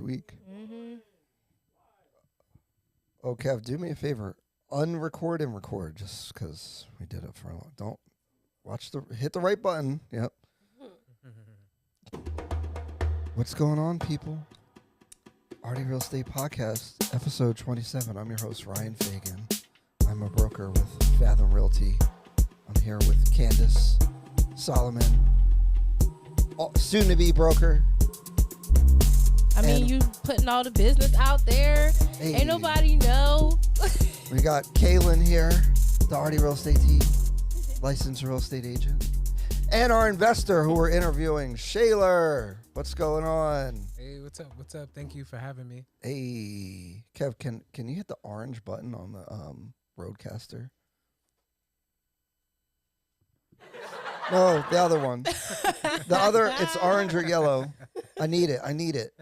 every week. Mm-hmm. Oh, Kev, do me a favor. Unrecord and record just because we did it for a long. Don't hit the right button. Yep. What's going on, people? Ardhi Real Estate Podcast, episode 27. I'm your host, Ryan Fagan. I'm a broker with Fathom Realty. I'm here with Candace Solomon, soon-to-be broker. I mean, you putting all the business out there. Hey. Ain't nobody know. We got Kaylin here, the Ardhi Real Estate team, licensed real estate agent. And our investor who we're interviewing, Shaler. What's going on? Hey, what's up? What's up? Thank you for having me. Hey, Kev, can you hit the orange button on the Roadcaster? No, the other one. The other, it's orange or yellow. I need it.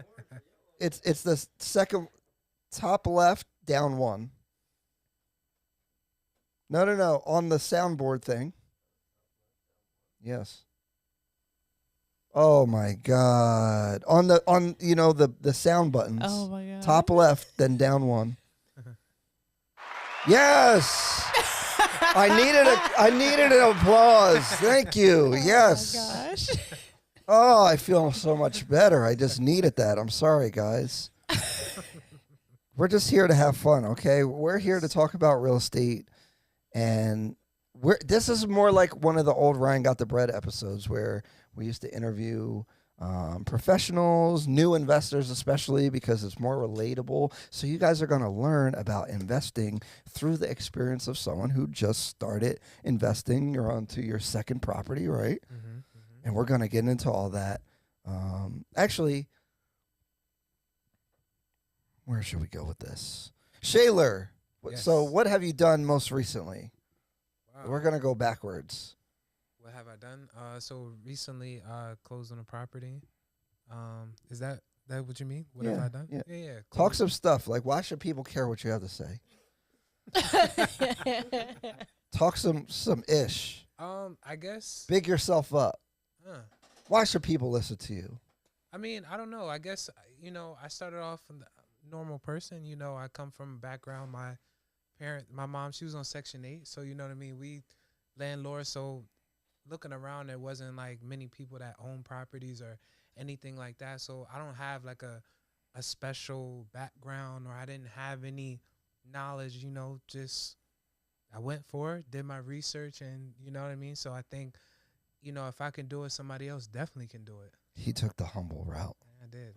It's the second top left, down one. No. On the soundboard thing. Yes. Oh my God. On the sound buttons. Oh my God. Top left, then down one. Yes. I needed an applause. Thank you. Yes. Oh my gosh. Oh, I feel so much better. I just needed that. I'm sorry, guys. We're just here to have fun, okay? We're here to talk about real estate, and this is more like one of the old Ryan Got the Bread episodes where we used to interview professionals, new investors especially, because it's more relatable. So you guys are going to learn about investing through the experience of someone who just started investing. You're on to your second property, right? Mm-hmm. And we're going to get into all that. Actually, where should we go with this? Shaler, Yes. So what have you done most recently? Wow. We're going to go backwards. What have I done? So recently, closed on a property. Is that what you mean? What have I done? Yeah. Talk some stuff. Like, why should people care what you have to say? Talk some ish. I guess. Big yourself up. Why should people listen to you? I mean, I don't know. I guess, I started off a normal person. I come from a background. My mom, she was on Section 8. So, you know what I mean? We landlords. So looking around, there wasn't like many people that own properties or anything like that. So I don't have like a special background, or I didn't have any knowledge, just I went for it, did my research, and you know what I mean? So I think, if I can do it, somebody else definitely can do it. He took the humble route. I did.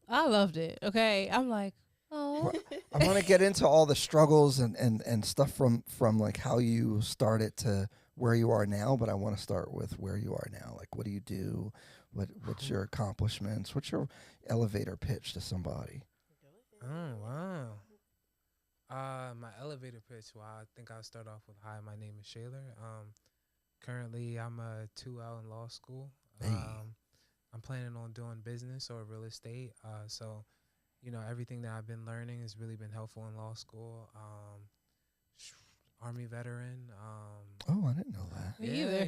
I loved it. Okay. I'm like, oh. I want to get into all the struggles and stuff from like how you started to where you are now, but I want to start with where you are now. Like, what do you do? What's your accomplishments? What's your elevator pitch to somebody? Oh, wow. My elevator pitch. Well, I think I'll start off with, hi, my name is Shaler. Currently, I'm a 2L in law school. Hey. I'm planning on doing business or real estate. So, everything that I've been learning has really been helpful in law school. Army veteran. Oh, I didn't know that. Me either.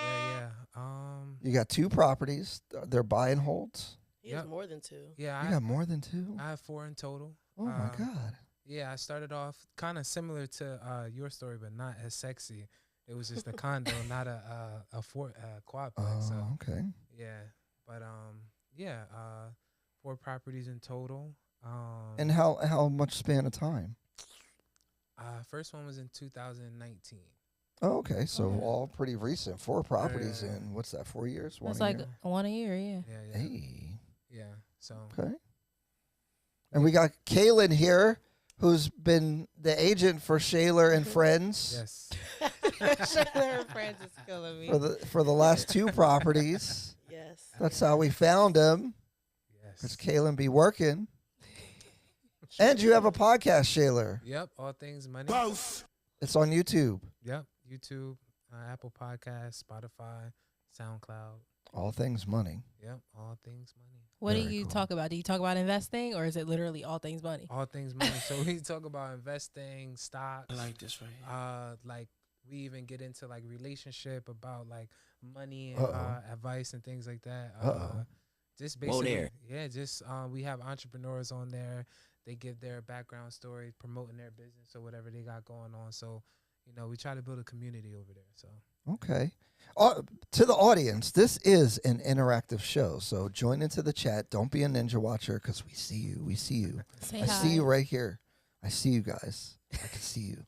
Yeah. You got 2 properties. They're buy and holds. He has more than 2. Yeah. You got more than 2? I have 4 in total. Oh, my God. Yeah, I started off kind of similar to your story, but not as sexy. It was just a condo, not a quadplex. Oh, So, okay. yeah, but 4 properties in total. And how much span of time? First one was in 2019. Oh, okay. So all pretty recent. 4 properties in, what's that, 4 years? It's 1 like year? 1 a year, yeah. Yeah. Hey. Yeah. So. Okay. And we got Kaylin here, who's been the agent for Shaler and Friends. Yes. Shaler and Friends is killing me. For the last 2 properties. Yes. That's how we found him. Yes. Because Kaylin be working. And you have a podcast, Shaler. Yep. All things money. Both. It's on YouTube. Yep. YouTube, Apple Podcasts, Spotify, SoundCloud. All things money. Yep. All things money. What do Very you cool. talk about? Do you talk about investing, or is it literally all things money? All things money. So we talk about investing, stocks. I like this right here. Like we even get into like relationship, about like money and advice and things like that. Just Whoa basically, there. yeah, just we have entrepreneurs on there. They give their background story, promoting their business or whatever they got going on. So, we try to build a community over there. So. Okay. To the audience, this is an interactive show, so join into the chat. Don't be a ninja watcher because we see you. We see you. Say I hi. see you right here. I see you guys. I can see you.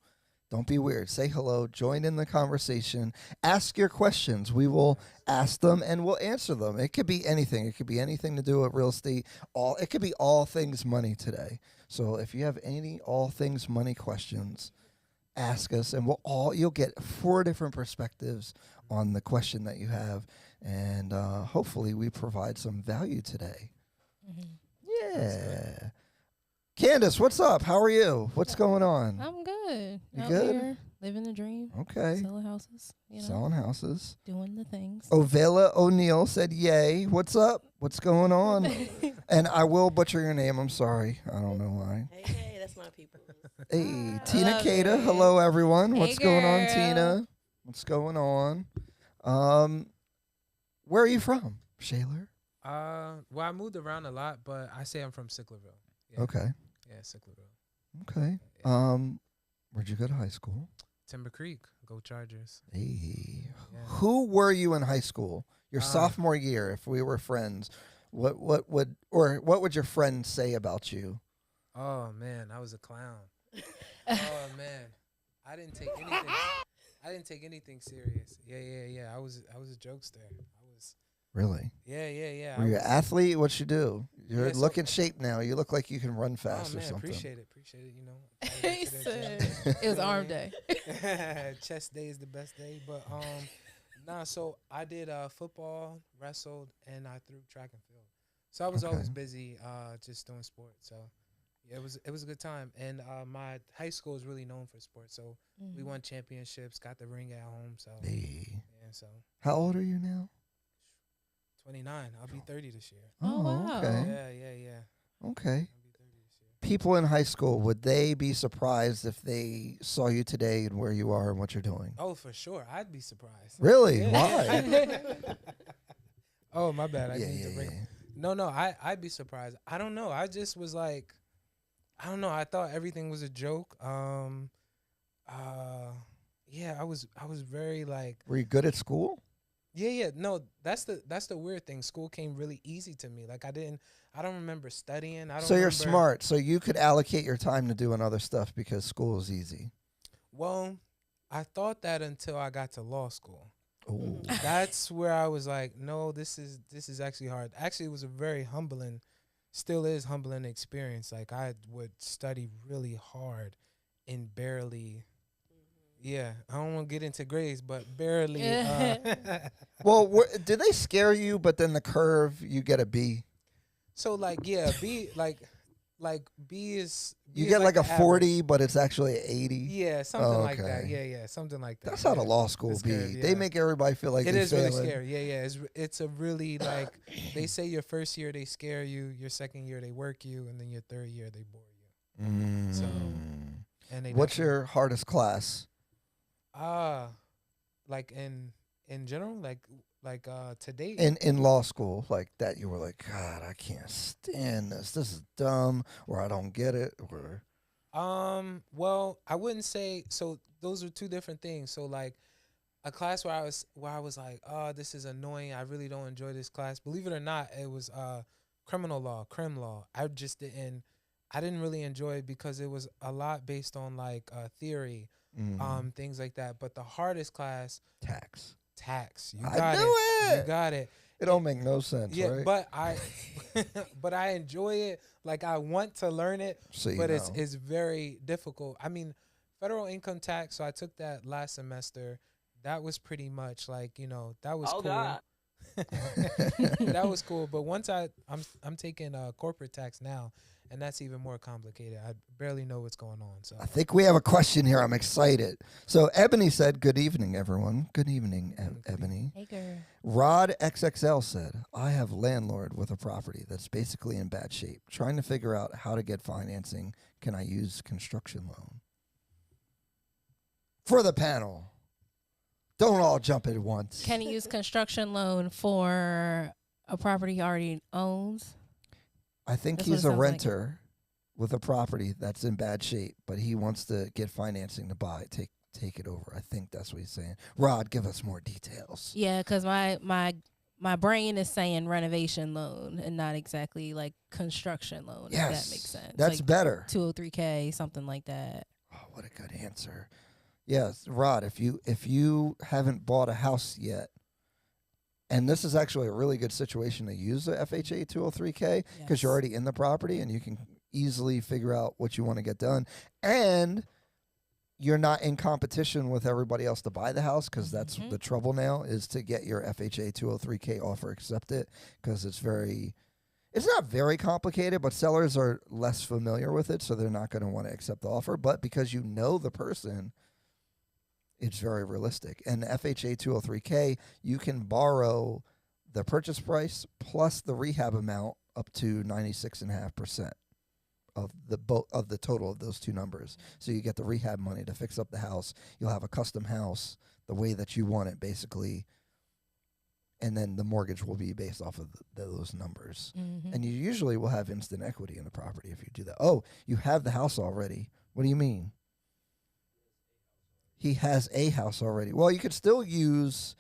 Don't be weird. Say hello. Join in the conversation. Ask your questions. We will ask them and we'll answer them. It could be anything. It could be anything to do with real estate. It could be all things money today. So if you have any all things money questions, ask us, and you'll get 4 different perspectives on the question that you have, and hopefully we provide some value today. Mm-hmm. Yeah. Candace, what's up? How are you? What's going on? I'm good. You Out good? here, living the dream. Okay. Selling houses. Selling houses. Doing the things. Ovela O'Neill said, yay. What's up? What's going on? And I will butcher your name. I'm sorry. I don't know why. Hey, that's my people. Hey, Tina love Kata. it. Hello, everyone. Hey, What's going on, girl. Tina? What's going on? Where are you from, Shaler? Well, I moved around a lot, but I say I'm from Sicklerville. Yeah. Okay. Yeah, Sicklerville. Okay. Yeah. Where'd you go to high school? Timber Creek. Go Chargers. Hey. Yeah. Who were you in high school? Your Uh, sophomore year, if we were friends, what would your friends say about you? Oh man, I was a clown. Oh man, I didn't take anything. I didn't take anything serious. Yeah. I was a jokester. Really? Yeah. Were you an athlete? What you do? You're Yeah, so- look in shape now. You look like you can run Oh fast or man, something. appreciate it. He said it was arm day. Chest day is the best day, but nah. So I did football, wrestled, and I threw track and field. So I was Okay. always busy, just doing sports. So yeah, it was a good time. And my high school is really known for sports. So we won championships, got the ring at home. So Hey. yeah, so How old are you now? 29. I'll be 30 this year. Oh, wow. Okay. Yeah. Okay. I'll be 30 this year. People in high school, would they be surprised if they saw you today and where you are and what you're doing? Oh, for sure. I'd be surprised. Really? Yeah. Why? Oh, my bad. I Yeah, need to yeah, bring. yeah. No, I'd be surprised. I don't know. I just was like, I don't know. I thought everything was a joke. Yeah, I was very like, Were you good at school? yeah. No, that's the weird thing. School came really easy to me. Like I don't remember studying. I don't. So you're remember- smart. So you could allocate your time to doing other stuff because school is easy. Well, I thought that until I got to law school. Ooh. That's where I was like, no, this is actually hard. Actually, it was a very humbling, still is humbling experience. Like I would study really hard and barely. Yeah, I don't want to get into grades, but barely. Well, did they scare you? But then the curve, you get a B. So like, yeah, B like B is You B get is like a the average. 40, but it's actually 80. Yeah, something like that. Okay. Yeah, something like that. That's how the yeah. law school It's be. good, They yeah. make everybody feel like It they is really failing. scary. Yeah. It's a really like they say your first year they scare you, your second year they work you, and then your third year they bore you. Mm. So and they What's definitely- your hardest class? like in general, like to date. In law school, like that you were like, God, I can't stand this. This is dumb, or I don't get it, or Well, I wouldn't say so. Those are two different things. So like a class where I was like, oh, this is annoying. I really don't enjoy this class. Believe it or not, it was criminal law, crim law. I didn't really enjoy it because it was a lot based on like theory, things like that. But the hardest class, tax. tax. You I got knew it. it. You got it. It don't make no sense, Yeah, right? but I enjoy it. Like I want to learn it, So you but know. it's very difficult. I mean, federal income tax. So I took that last semester. That was pretty much like that was cool. God. That was cool. But once I'm taking corporate tax now, and that's even more complicated. I barely know what's going on. So I think we have a question here. I'm excited. So Ebony said, "Good evening, everyone. Good evening, Ebony." Hey, girl. Rod XXL said, "I have landlord with a property that's basically in bad shape. Trying to figure out how to get financing. Can I use construction loan?" For the panel, don't all jump at once. Can you use construction loan for a property he already owns. I think That's what he's it a sounds like. renter with a property that's in bad shape, but he wants to get financing to buy it, take it over. I think that's what he's saying. Rod, give us more details. Yeah, because my brain is saying renovation loan and not exactly like construction loan. If that makes sense. That's like better. 203K, something like that. Oh, what a good answer. Yes, Rod, if you haven't bought a house yet, and this is actually a really good situation to use the FHA 203K because you're already in the property and you can easily figure out what you want to get done. And you're not in competition with everybody else to buy the house because that's the trouble now is to get your FHA 203K offer accepted because it's not very complicated, but sellers are less familiar with it, so they're not going to want to accept the offer. But because you know the person, it's very realistic. And the FHA 203K, you can borrow the purchase price plus the rehab amount up to 96.5% of the total of those two numbers. So you get the rehab money to fix up the house. You'll have a custom house the way that you want it, basically. And then the mortgage will be based off of those numbers. And you usually will have instant equity in the property if you do that. Oh, you have the house already. What do you mean? He has a house already. Well, you could still use,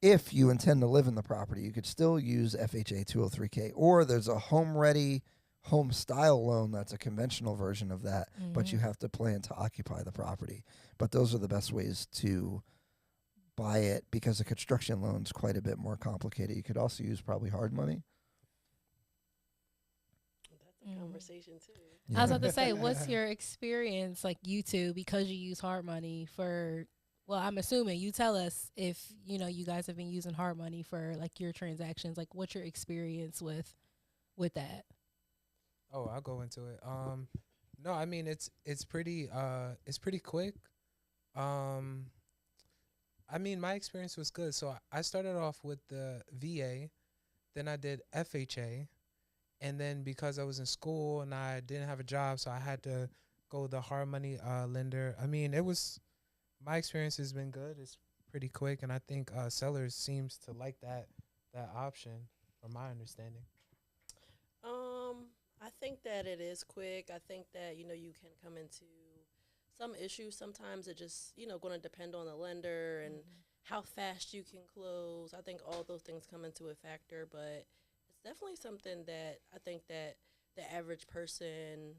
if you intend to live in the property, you could still use FHA 203K. Or there's a home-ready, home-style loan that's a conventional version of that, but you have to plan to occupy the property. But those are the best ways to buy it because a construction loan is quite a bit more complicated. You could also use probably hard money. That's a conversation too. Yeah. I was about to say, what's your experience, like you two, because you use hard money for, well, I'm assuming you tell us if, you guys have been using hard money for like your transactions, like what's your experience with that? Oh, I'll go into it. No, I mean, it's pretty quick. I mean, my experience was good. So I started off with the VA, then I did FHA, and then because I was in school and I didn't have a job, so I had to go the hard money lender. I mean, my experience has been good. It's pretty quick, and I think sellers seems to like that option, from my understanding. I think that it is quick. I think that, you can come into some issues. Sometimes it just, going to depend on the lender and how fast you can close. I think all those things come into a factor, but it's definitely something that I think that the average person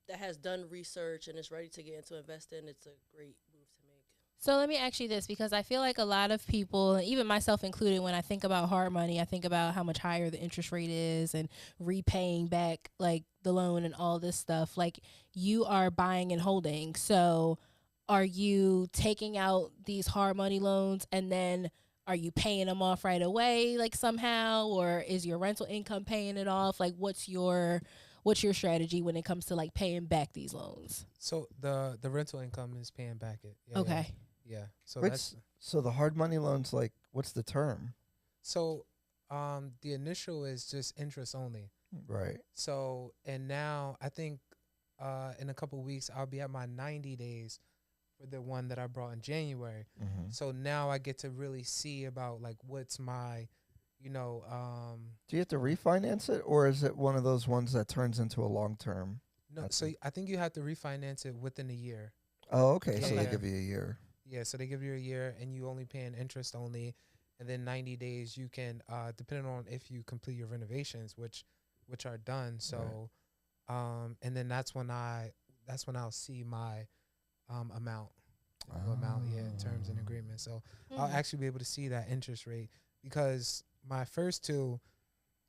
that has done research and is ready to get into invest in, it's a great move to make. So let me ask you this, because I feel like a lot of people, even myself included, when I think about hard money, I think about how much higher the interest rate is and repaying back like the loan and all this stuff. Like, you are buying and holding. So are you taking out these hard money loans and then are you paying them off right away, like somehow, or is your rental income paying it off? Like, what's your strategy when it comes to like paying back these loans? So the rental income is paying back it. Yeah, okay. Yeah. So the hard money loans, like, what's the term? So the initial is just interest only. Right. So, and now I think in a couple of weeks I'll be at my 90 days for the one that I brought in January. So now I get to really see about like what's my, do you have to refinance it, or is it one of those ones that turns into a long term? No, so I think you have to refinance it within a year. Oh, okay. Yeah. So they give you a year. Yeah, so they give you a year and you only paying interest only, and then 90 days you can, depending on if you complete your renovations, which are done. So, right. And then that's when I'll see my amount, in terms and agreement. So I'll actually be able to see that interest rate, because my first two,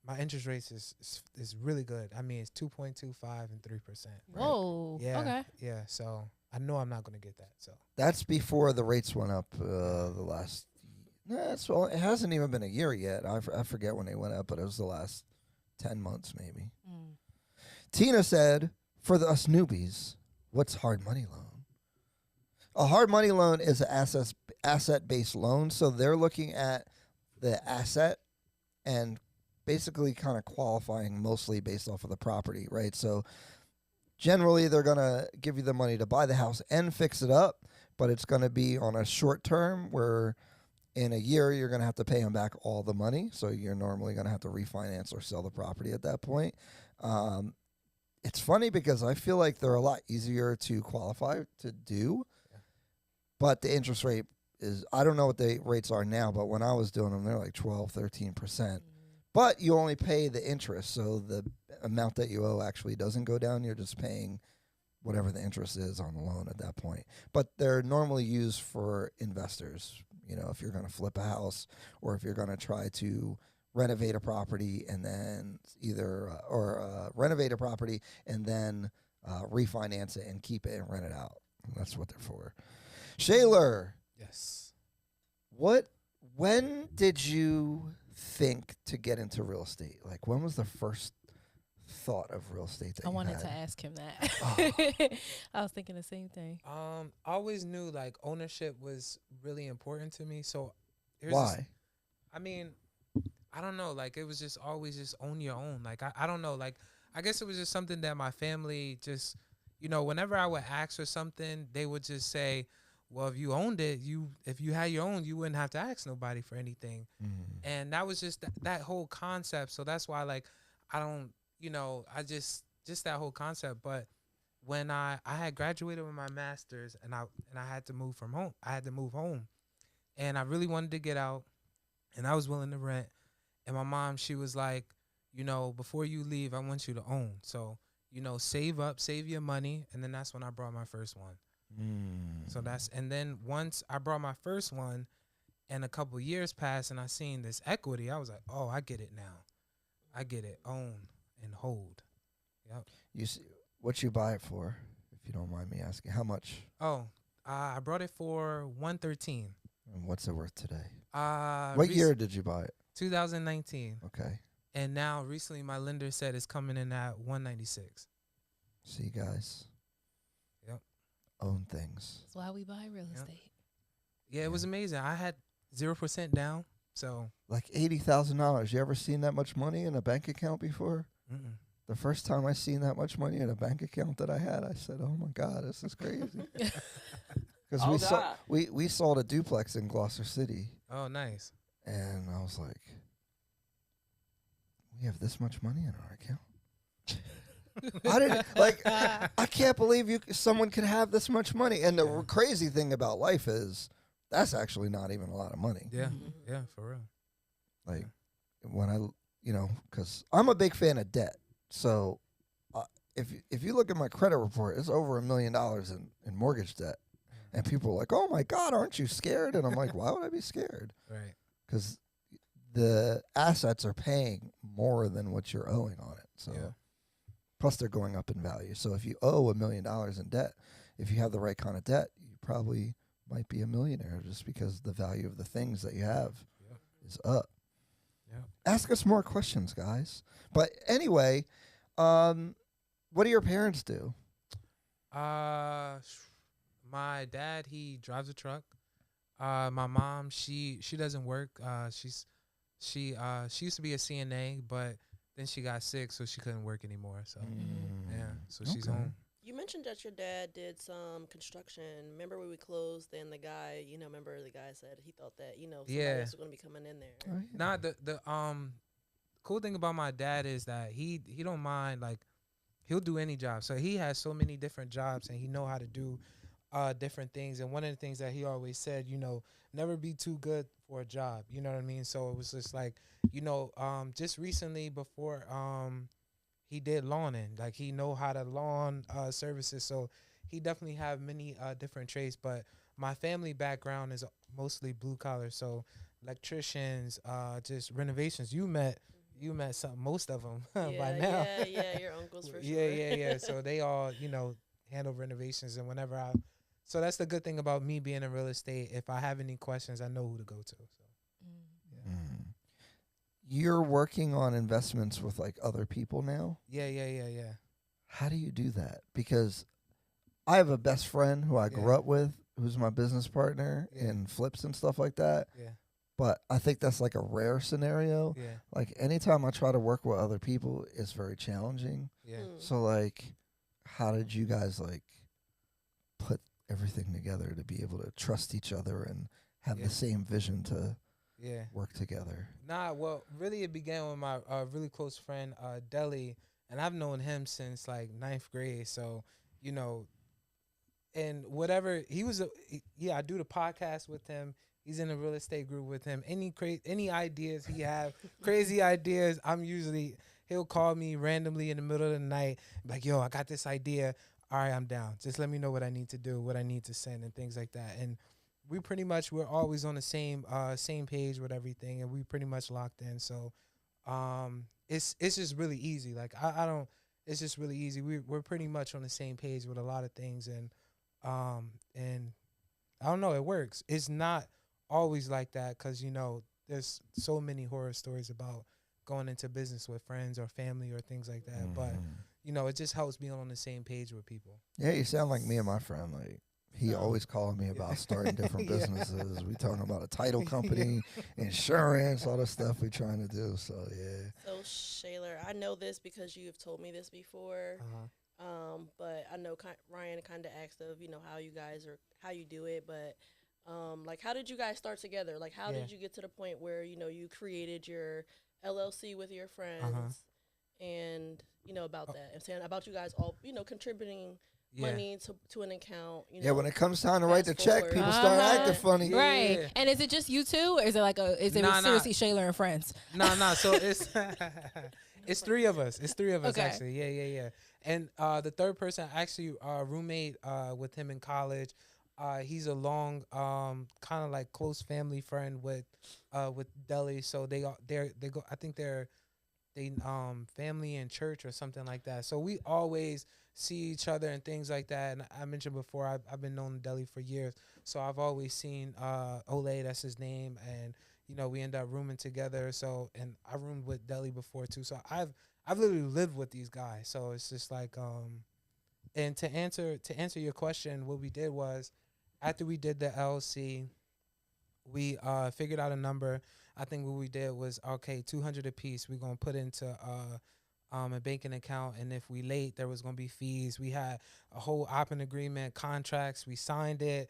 my interest rates is really good. I mean, it's 2.25 and 3%. Whoa. Yeah. Okay. Yeah. So I know I'm not going to get that. So that's before the rates went up the last. Well, it hasn't even been a year yet. I forget when they went up, but it was the last 10 months maybe. Tina said, for us newbies, what's hard money loan? A hard money loan is an asset-based loan, so they're looking at the asset and basically kind of qualifying mostly based off of the property, right? So generally they're going to give you the money to buy the house and fix it up, but it's going to be on a short term where in a year, you're going to have to pay them back all the money. So you're normally going to have to refinance or sell the property at that point. It's funny because I feel like they're a lot easier to qualify to do, but the interest rate is, I don't know what the rates are now, but when I was doing them, they're like 12, 13%. But you only pay the interest, so the amount that you owe actually doesn't go down. You're just paying whatever the interest is on the loan at that point. But they're normally used for investors. You know, if you're going to flip a house or if you're going to try to renovate a property and then renovate a property and then refinance it and keep it and rent it out. That's what they're for. Shayler. Yes. When did you think to get into real estate? Like, when was the first thought of real estate that I you wanted had? to ask him that. I was thinking the same thing. I always knew like ownership was really important to me. So Why? I mean, I don't know. Like, it was just always just own your own. Like, I don't know. Like, I guess it was just something that my family just, you know, whenever I would ask for something, they would just say, well, if you owned it, if you had your own, you wouldn't have to ask nobody for anything. And that was just that whole concept. So that's why, like, I don't, you know, I just that whole concept. But when I had graduated with my master's and I had to move from home, I had to move home, and I really wanted to get out, and I was willing to rent. And my mom, she was like, you know, before you leave, I want you to own. So, you know, save your money. And then that's when I brought my first one. So and then once I brought my first one and a couple years passed and I seen this equity, I was like, oh, I get it now. I get it. Own and hold. Yep. You see, what you buy it for, if you don't mind me asking? How much? Oh, I brought it for $113. And what's it worth today? What year did you buy it? 2019. Okay. And now recently my lender said it's coming in at 196. See, guys. Yep. Own things. That's why we buy real estate. Yeah, it was amazing. I had 0% down. So Like $80,000. You ever seen that much money in a bank account before? The first time I seen that much money in a bank account that I had, I said, "Oh my God, this is crazy." Because we sold a duplex in Gloucester City, Oh, nice. and I was like, "We have this much money in our account." I didn't I can't believe someone could have this much money. And the crazy thing about life is that's actually not even a lot of money. Yeah, yeah, for real. Like when I, because I'm a big fan of debt. So if you look at my credit report, it's over $1 million in mortgage debt. And people are like, "Oh my God, aren't you scared?" And I'm like, "Why would I be scared?" Right. Because the assets are paying more than what you're owing on it. So plus they're going up in value. So if you owe $1 million in debt, if you have the right kind of debt, you probably might be a millionaire just because the value of the things that you have is up. Ask us more questions, guys. But anyway, what do your parents do? My dad, he drives a truck. My mom, she doesn't work. She used to be a CNA, but then she got sick, so she couldn't work anymore. So so she's home. You mentioned that your dad did some construction. Remember when we closed, then the guy, remember the guy said he thought that, somebody else was going to be coming in there. Oh, yeah. Nah, the cool thing about my dad is that he don't mind, like, he'll do any job. So he has so many different jobs and he know how to do different things. And one of the things that he always said, never be too good for a job. You know what I mean? So it was just like, just recently before he did lawning, like he know how to lawn services. So he definitely have many different trades. But my family background is mostly blue collar. So electricians, just renovations. You met most of them by now. Yeah, your uncles for sure. Yeah. So they all, handle renovations. And so that's the good thing about me being in real estate. If I have any questions, I know who to go to. So. You're working on investments with like other people now? Yeah. How do you do that? Because I have a best friend who I grew up with, who's my business partner in flips and stuff like that. Yeah. But I think that's like a rare scenario. Yeah. Like anytime I try to work with other people, it's very challenging. Yeah. So like, how did you guys like put everything together to be able to trust each other and have Yeah. the same vision to Yeah. work together? Nah, well, really, it began with my really close friend, Deli, and I've known him since like ninth grade. So, you know, and whatever yeah, I do the podcast with him. He's in a real estate group with him. Any ideas he have, crazy ideas, he'll call me randomly in the middle of the night, like, yo, I got this idea. All right, I'm down. Just let me know what I need to do, what I need to send, and things like that. And we're always on the same page with everything, and we pretty much locked in. So it's just really easy. Like I don't it's just really easy. We're pretty much on the same page with a lot of things, and I don't know, it works. It's not always like that, because there's so many horror stories about going into business with friends or family or things like that. But it just helps being on the same page with people. Yeah, you sound like me and my friend. Like, he always calling me about starting different Yeah. businesses. We talking about a title company, insurance, all the stuff we trying to do. So yeah. So Shayla, I know this because you have told me this before. But I know Ryan kind of asked of how you do it, but like, how did you guys start together? Like, how did you get to the point where you created your LLC with your friends, and about that, and saying about you guys all contributing money to an account. Yeah, when it comes time to write the fast check, forward. people start acting funny. Yeah. Right. And is it just you two, or is it like seriously Shayla and friends? No. So it's it's three of us. It's three of us Okay. actually. Yeah. And the third person, actually, roommate with him in college. He's a long, kind of like close family friend with Deli. So they go. I think they're family in church or something like that. So we always see each other and things like that. And I mentioned before, I've been known Deli for years, so I've always seen Ole, that's his name, and we end up rooming together. So, and I roomed with Deli before too. So I've literally lived with these guys. So it's just like and to answer your question, what we did was, after we did the LLC, we figured out a number. I think what we did was, okay, $200 a piece. We're gonna put into a banking account, and if we late, there was gonna be fees. We had a whole option agreement, contracts. We signed it.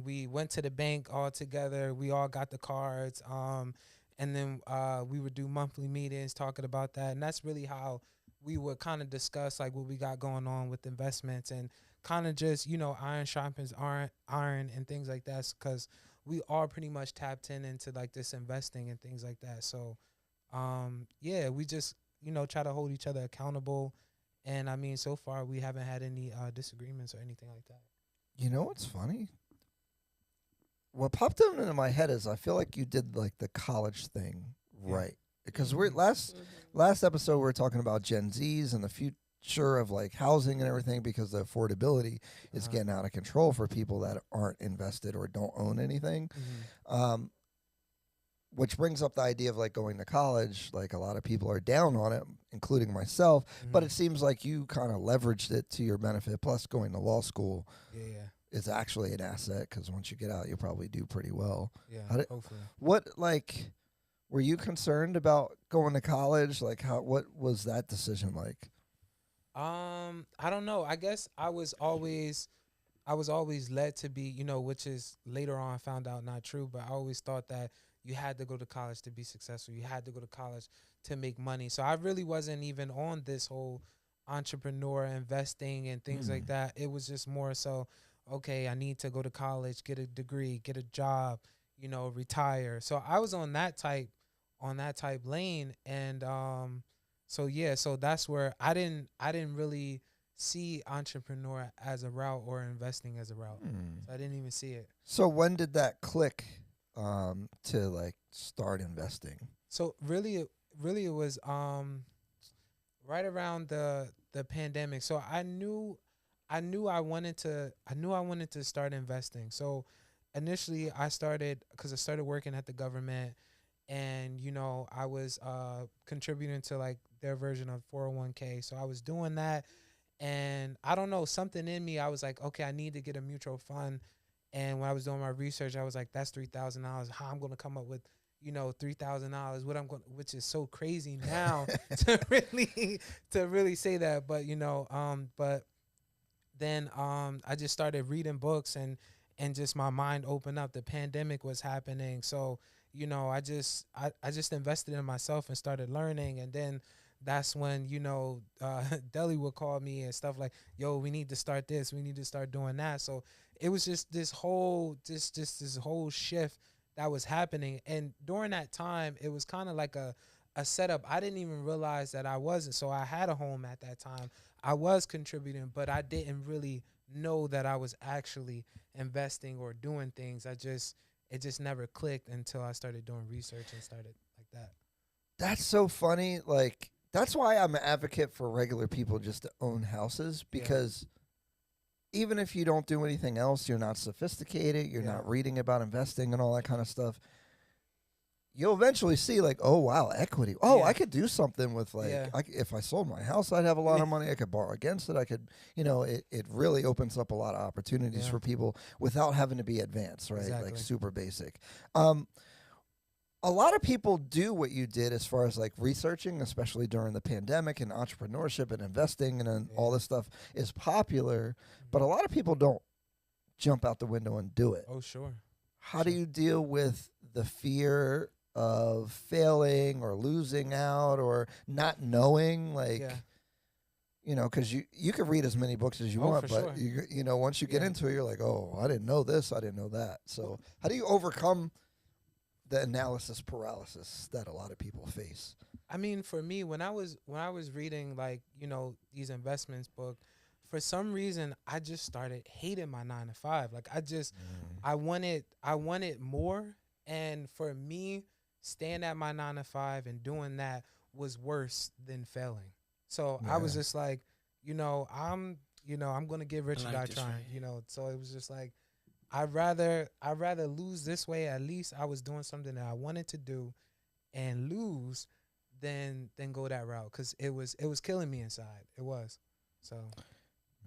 We went to the bank all together. We all got the cards. And then we would do monthly meetings talking about that, and that's really how we would kind of discuss like what we got going on with investments, and kind of just iron sharpens iron and things like that, because we are pretty much tapped into like this investing and things like that. So yeah, we just try to hold each other accountable, and I mean, so far we haven't had any disagreements or anything like that. You know what's funny? What popped into my head is I feel like you did like the college thing right, because we're last episode we were talking about Gen Zs and the future of like housing and everything, because the affordability is getting out of control for people that aren't invested or don't own anything. Which brings up the idea of like going to college. Like, a lot of people are down on it, including myself, but it seems like you kind of leveraged it to your benefit. Plus, going to law school is actually an asset, because once you get out, you'll probably do pretty well. Hopefully. What, like, were you concerned about going to college? Like, what was that decision like? I don't know. I guess I was always led to be, which is later on I found out not true, but I always thought that you had to go to college to be successful. You had to go to college to make money. So I really wasn't even on this whole entrepreneur investing and things like that. It was just more so, okay, I need to go to college, get a degree, get a job, retire. So I was on that type lane. And so that's where I didn't really see entrepreneur as a route or investing as a route. So I didn't even see it. So when did that click to like start investing? So really it was right around the pandemic. So I knew I wanted to start investing. So initially I started working at the government, and I was contributing to like their version of 401k. So I was doing that, and I don't know, something in me, I was like, okay, I need to get a mutual fund. And when I was doing my research, I was like, that's $3,000. How I'm going to come up with, $3,000? Which is so crazy now to really say that. But but then I just started reading books and and just my mind opened up. The pandemic was happening, so you know, I just invested in myself and started learning, and then that's when, you know, Deli would call me and stuff like, yo, we need to start this, we need to start doing that. So it was just this whole this whole shift that was happening. And during that time, it was kind of like a setup. I didn't even realize that I wasn't. So I had a home at that time. I was contributing, but I didn't really know that I was actually investing or doing things. It just never clicked until I started doing research and started like that. That's so funny. Like, that's why I'm an advocate for regular people just to own houses, because even if you don't do anything else, you're not sophisticated, you're not reading about investing and all that kind of stuff. You'll eventually see, like, oh, wow, equity. Oh, I could do something with, like, if I sold my house, I'd have a lot of money. I could borrow against it. I could, you know, it really opens up a lot of opportunities for people without having to be advanced, right? Exactly. Like, super basic. A lot of people do what you did as far as, like, researching, especially during the pandemic, and entrepreneurship and investing and all this stuff is popular, but a lot of people don't jump out the window and do it. Oh, sure. How do you deal with the fear of failing or losing out or not knowing, like, you know, because you can read as many books as you want, but you know, once you get into it, you're like, oh, I didn't know this, I didn't know that. So how do you overcome the analysis paralysis that a lot of people face? I mean, for me, when I was reading, like, you know, these investments book, for some reason I just started hating my 9 to 5. Like, I wanted more, and for me, staying at my 9 to 5 and doing that was worse than failing. So I was just like, you know, I'm gonna get rich or die trying, you know. So it was just like, I'd rather lose this way. At least I was doing something that I wanted to do, and lose than go that route, because it was killing me inside. It was. So,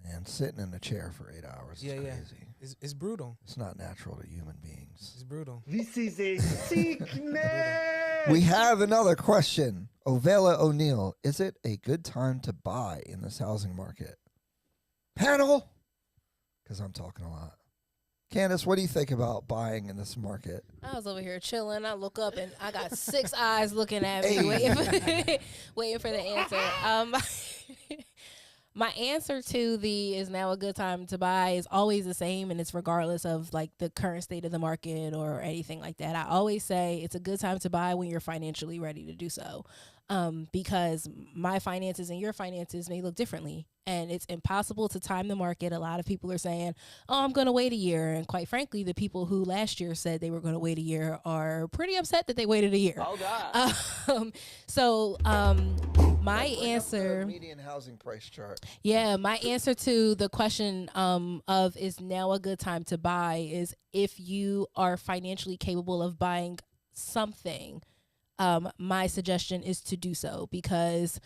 man, sitting in a chair for 8 hours is crazy. It's brutal. It's not natural to human beings. It's brutal. This is a sickness. We have another question. Ovela O'Neill, is it a good time to buy in this housing market? Panel, because I'm talking a lot. Candace, what do you think about buying in this market? I was over here chilling. I look up and I got 6 eyes looking at me, waiting for the answer. My answer to the is now a good time to buy is always the same, and it's regardless of, like, the current state of the market or anything like that. I always say it's a good time to buy when you're financially ready to do so, because my finances and your finances may look differently, and it's impossible to time the market. A lot of people are saying, oh, I'm going to wait a year, and quite frankly, the people who last year said they were going to wait a year are pretty upset that they waited a year. Oh, God. My answer, median housing price chart. Yeah, my answer to the question of is now a good time to buy is if you are financially capable of buying something, my suggestion is to do so, because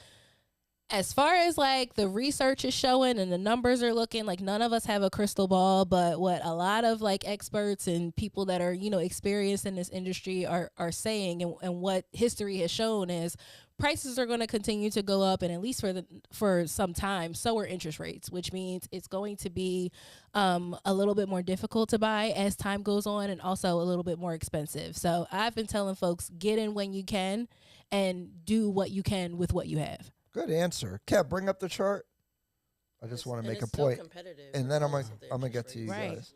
as far as, like, the research is showing and the numbers are looking, like, none of us have a crystal ball, but what a lot of, like, experts and people that are, you know, experienced in this industry are saying, and what history has shown is prices are going to continue to go up, and at least for some time, so are interest rates, which means it's going to be a little bit more difficult to buy as time goes on, and also a little bit more expensive. So I've been telling folks, get in when you can and do what you can with what you have. Good answer. Kev, bring up the chart. I just want to make a point, and then I'm gonna get to you guys.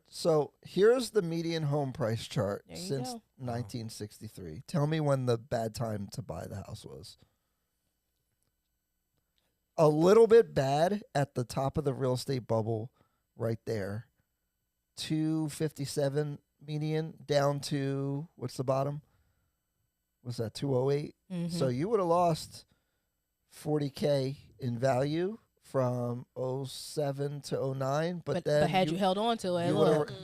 So here's the median home price chart since 1963. Tell me when the bad time to buy the house was. A little bit bad at the top of the real estate bubble, right there. 257 median down to, what's the bottom? Was that 208? Mm-hmm. So you would have lost 40K in value from 07 to 09, but then had you held on to it,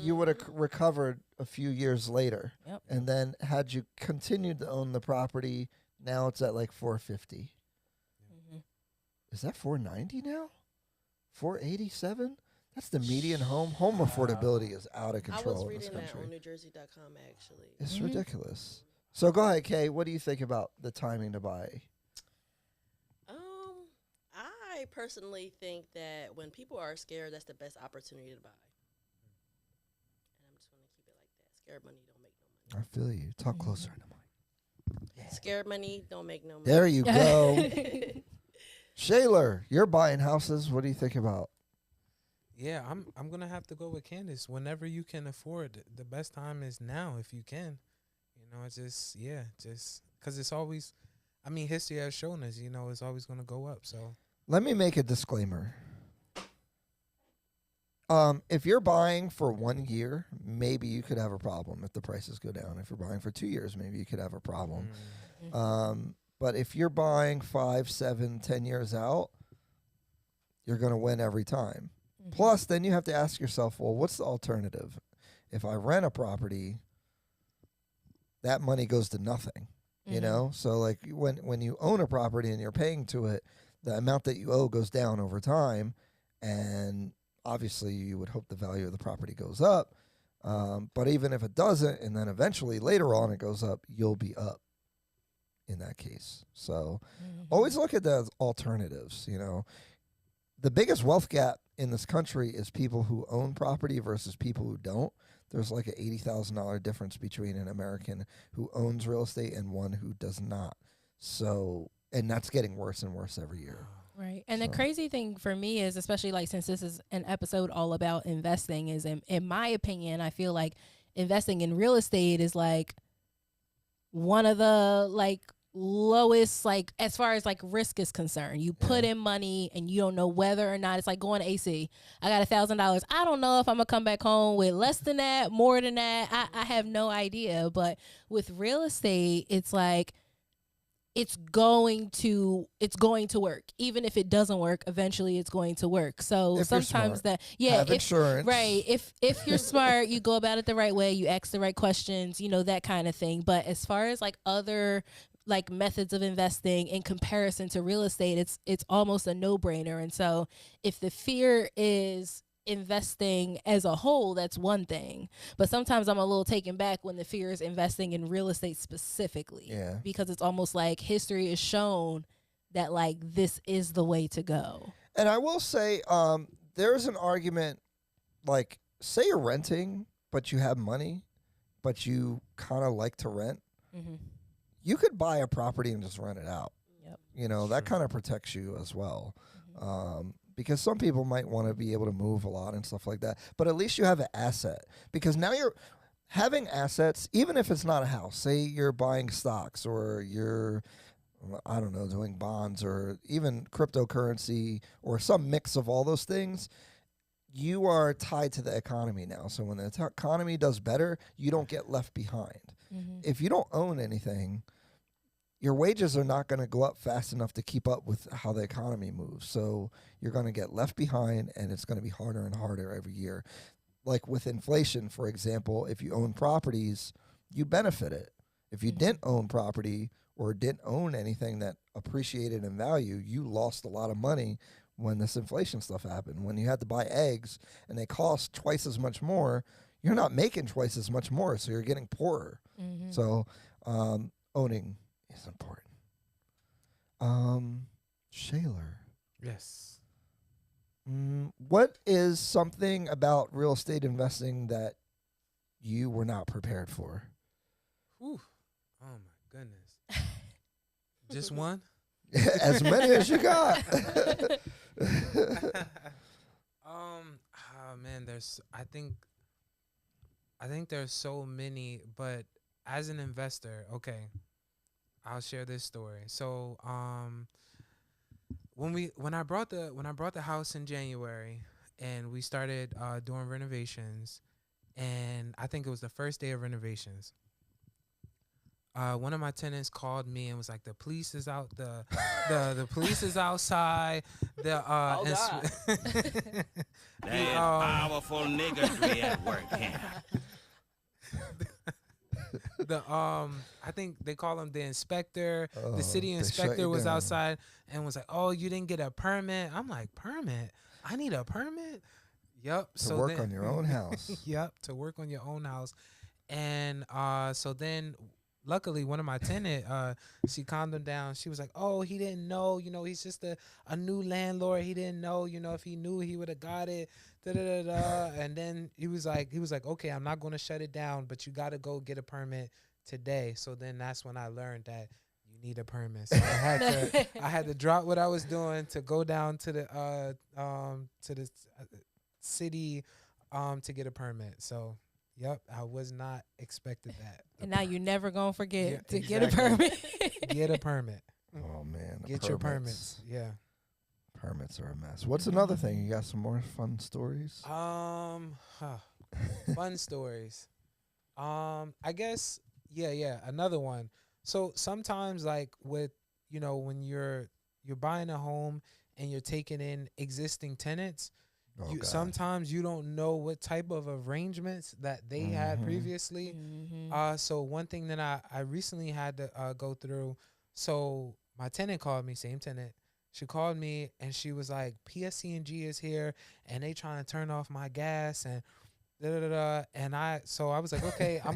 you would have recovered a few years later. Yep. And then had you continued to own the property, now it's at like 450. Mm-hmm. Is that 490 now? 487? That's the median home. Home affordability is out of control. I was in reading this country. that on NewJersey.com, actually. It's ridiculous. So go ahead, Kay. What do you think about the timing to buy? I personally think that when people are scared, that's the best opportunity to buy. scared money don't make no money. I feel you. Talk closer to the mic. Scared money don't make no money. There you go. Shayler, you're buying houses. What do you think about? Yeah, I'm gonna have to go with Candace. Whenever you can afford, the best time is now if you can. You know, it's just because it's always. I mean, history has shown us. You know, it's always gonna go up. So Let me make a disclaimer. If you're buying for 1 year, maybe you could have a problem if the prices go down. If you're buying for 2 years, maybe you could have a problem. But if you're buying 5, 7, 10 years out, you're going to win every time. Plus, then you have to ask yourself, well, what's the alternative? If I rent a property, that money goes to nothing, you know? So, like, when you own a property and you're paying to it, the amount that you owe goes down over time, and obviously you would hope the value of the property goes up. But even if it doesn't, and then eventually later on it goes up, you'll be up in that case. So always look at the alternatives, you know. The biggest wealth gap in this country is people who own property versus people who don't. There's like an $80,000 difference between an American who owns real estate and one who does not. So, and that's getting worse and worse every year. Right. And the crazy thing for me is, especially like since this is an episode all about investing, is in my opinion, I feel like investing in real estate is like one of the like lowest, like as far as like risk is concerned. You put in money and you don't know whether or not, it's like going to AC. I got $1,000. I don't know if I'm gonna come back home with less than that, more than that. I have no idea. But with real estate, it's like it's going to work. Even if it doesn't work, eventually it's going to work. So If you're sometimes smart. have insurance. right. If you're smart, you go about it the right way, you ask the right questions, you know, that kind of thing. But as far as like other like methods of investing in comparison to real estate, it's almost a no-brainer. And so if the fear is investing as a whole, that's one thing. But sometimes I'm a little taken back when the fear is investing in real estate specifically. Yeah. Because it's almost like history has shown that like this is the way to go. And I will say, there's an argument, like, say you're renting, but you have money, but you kind of like to rent. You could buy a property and just rent it out. Yep. You know, that kind of protects you as well. Because some people might want to be able to move a lot and stuff like that. But at least you have an asset. Because now you're having assets, even if it's not a house. Say you're buying stocks or you're, I don't know, doing bonds or even cryptocurrency or some mix of all those things. You are tied to the economy now. So when the economy does better, you don't get left behind. If you don't own anything, your wages are not going to go up fast enough to keep up with how the economy moves. So you're going to get left behind, and it's going to be harder and harder every year. Like with inflation, for example, if you own properties, you benefit it. If you didn't own property or didn't own anything that appreciated in value, you lost a lot of money when this inflation stuff happened. When you had to buy eggs and they cost twice as much more, you're not making twice as much more, so you're getting poorer. So owning is important. Shayler. yes. What is something about real estate investing that you were not prepared for? Whew. Oh my goodness. Just one? As many as you got. Oh man, I think there's so many, but as an investor, okay, I'll share this story. So, when I brought the house in January and we started doing renovations, and I think it was the first day of renovations, one of my tenants called me and was like, "The police is out. The police is outside. The That powerful niggatry at work camp." I think they call him the inspector. The city they shut inspector you was down. outside and was like, "Oh, you didn't get a permit?" I'm like, "Permit? I need a permit?" Yep. To work on your own house. Yep, to work on your own house. And so then luckily one of my tenant, she calmed him down. She was like, "Oh, he didn't know, he's just a new landlord. He didn't know, if he knew he would have got it." da da da da. And then he was like, okay, I'm not gonna shut it down, but you gotta go get a permit today. So then that's when I learned that you need a permit. So I had to drop what I was doing to go down to the city to get a permit. So yep, I was not expected that. And now you're never gonna forget to get a exactly. permit. Get a permit. Oh man, the Get your permits. Yeah. Permits are a mess. What's another thing? You got some more fun stories? Fun stories. I guess another one. So sometimes like with when you're buying a home and you're taking in existing tenants, Oh, God. sometimes you don't know what type of arrangements that they had previously. So one thing that I recently had to go through. So my tenant called me, same tenant. She called me and she was like, PSC&G is here and they trying to turn off my gas and and I was like, okay, I'm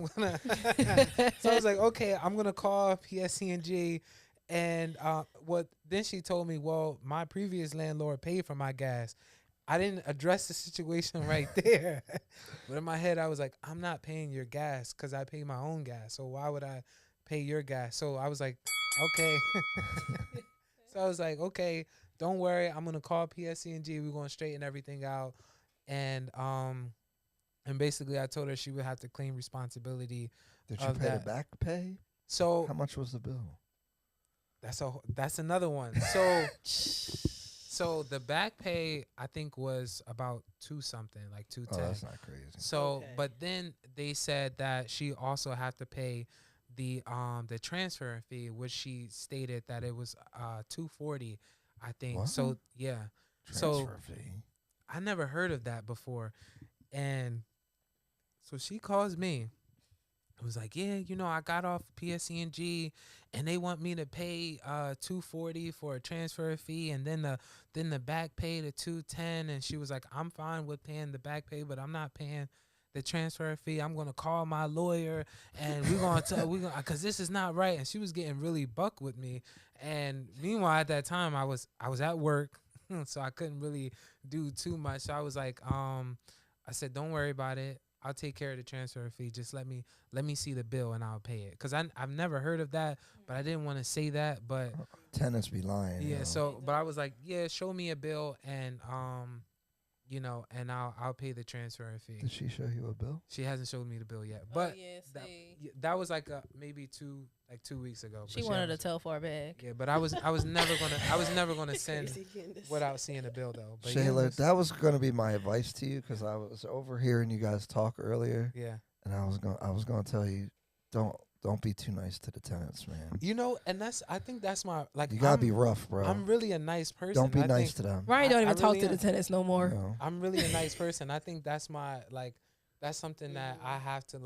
gonna call PSC&G and then she told me, well, my previous landlord paid for my gas. I didn't address the situation right there. But in my head I was like, I'm not paying your gas because I pay my own gas. So why would I pay your gas? So I was like, okay. So I was like, okay, don't worry. I'm going to call PSC&G. We're going to straighten everything out. And basically I told her she would have to claim responsibility. Did you pay the back pay? So how much was the bill? That's another one. So the back pay I think was about $2-something, like $210. Oh, that's not crazy. So, but then they said that she also had to pay the transfer fee, which she stated that it was $240, I think. What? So yeah, Transfer fee. I never heard of that before, and so she calls me. I was like, yeah, I got off PSC&G, and they want me to pay $240 for a transfer fee, and then the back pay the $210, and she was like, I'm fine with paying the back pay, but I'm not paying the transfer fee. I'm gonna call my lawyer, and because this is not right. And she was getting really buck with me. And meanwhile, at that time, I was at work, so I couldn't really do too much. So I was like, I said, don't worry about it. I'll take care of the transfer fee. Just let me see the bill and I'll pay it. Cause I've never heard of that, but I didn't want to say that. But tenants be lying. Yeah. So, but I was like, yeah, show me a bill and and I'll pay the transfer fee. Did she show you a bill? She hasn't showed me the bill yet, but that was like maybe 2 weeks ago. She wanted to tell far back. Yeah, but I was never gonna send without seeing a bill though. But Shayla, that was gonna be my advice to you because I was overhearing you guys talk earlier. Yeah, and I was gonna tell you, don't be too nice to the tenants, man. And I think that's my You gotta be rough, bro. I'm really a nice person. Don't be nice to them. Ryan don't even talk to the tenants no more. No. I'm really a nice person. I think that's my that's something that I have to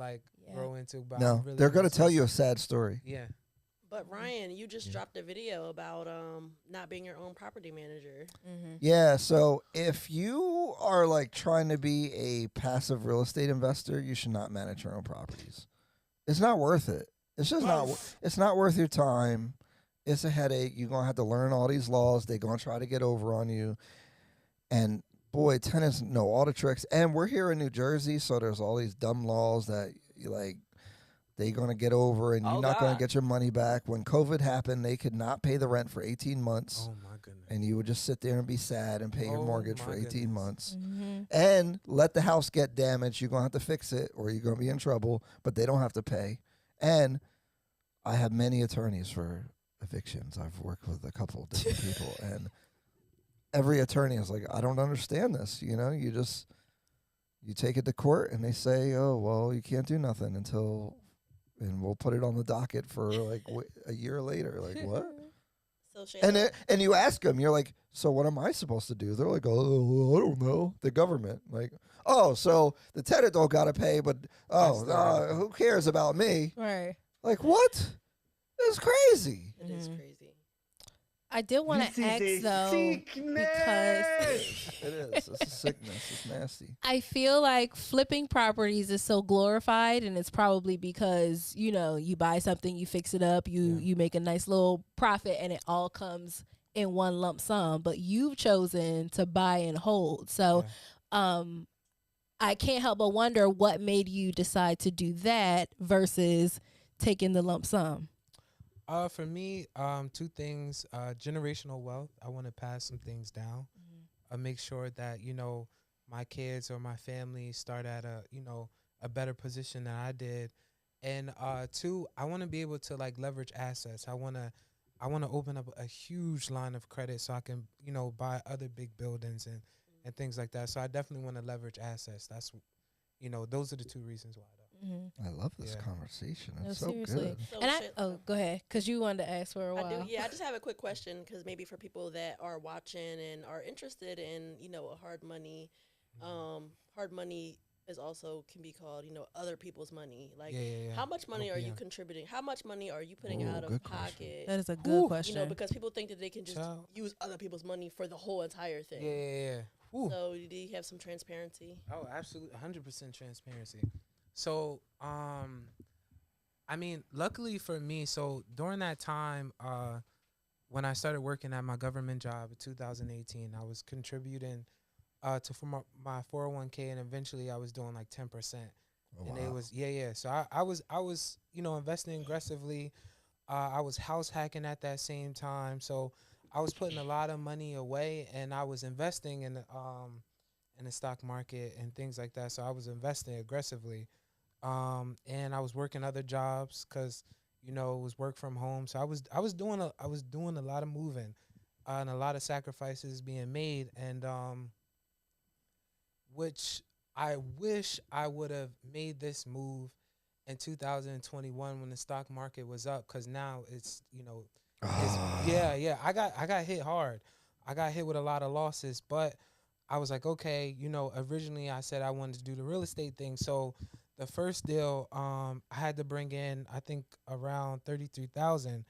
grow into. But no, really they're gonna tell you a sad story. Yeah. But Ryan, you just dropped a video about not being your own property manager. Mm-hmm. Yeah, so if you are trying to be a passive real estate investor, you should not manage your own properties. It's not worth it. It's just it's not worth your time. It's a headache. You're going to have to learn all these laws. They're going to try to get over on you. And boy, tenants know all the tricks. And we're here in New Jersey, so there's all these dumb laws that they're going to get over and you're not going to get your money back. When COVID happened, they could not pay the rent for 18 months. Oh, my goodness. And you would just sit there and be sad and pay your mortgage for 18 months. Mm-hmm. And let the house get damaged. You're going to have to fix it or you're going to be in trouble, but they don't have to pay. And I have many attorneys for evictions. I've worked with a couple of different people. And every attorney is like, I don't understand this. You take it to court and they say, oh, well, you can't do nothing and we'll put it on the docket for a year later. Like, what? So and you ask them, you're like, so what am I supposed to do? They're like, oh, I don't know. The government. Like, oh, so the tenant don't got to pay, but, who cares about me? Right. Like, what? That's crazy. It is crazy. I did want to ask, though, because It is. It's a sickness. It's nasty. I feel like flipping properties is so glorified, and it's probably because, you buy something, you fix it up, you make a nice little profit, and it all comes in one lump sum. But you've chosen to buy and hold. So I can't help but wonder what made you decide to do that versus taking the lump sum. For me, two things: generational wealth. I want to pass some things down. Make sure that my kids or my family start at a better position than I did, and two, I want to be able to like leverage assets. I want to open up a huge line of credit so I can buy other big buildings and things like that. So I definitely want to leverage assets. That's those are the two reasons why. I love this Yeah. conversation. No, It's so seriously. good. So And go ahead, because you wanted to ask for a while. I do. Yeah, I just have a quick question because maybe for people that are watching and are interested in, a hard money, hard money is also can be called, other people's money. Like, Yeah. how much money are you OPM. contributing? How much money are you putting Ooh, out of good question. pocket? That is a good Whew. question. Because people think that they can just Child. use other people's money for the whole entire thing. Yeah. Whew. So do you have some transparency? Oh, absolutely, 100% transparency. So, I mean, luckily for me, so during that time, when I started working at my government job in 2018, I was contributing for my 401k, and eventually I was doing like 10%. Oh, And wow. it was So I was investing aggressively. I was house hacking at that same time, so I was putting a lot of money away, and I was investing in the stock market and things like that. So I was investing aggressively, and I was working other jobs because it was work from home. So I was doing a lot of moving, and a lot of sacrifices being made, and which I wish I would have made this move in 2021 when the stock market was up, because now it's yeah. I got hit hard. I got hit with a lot of losses, but I was like, okay, originally I said I wanted to do the real estate thing. So the first deal, I had to bring in, I think, around 33,000.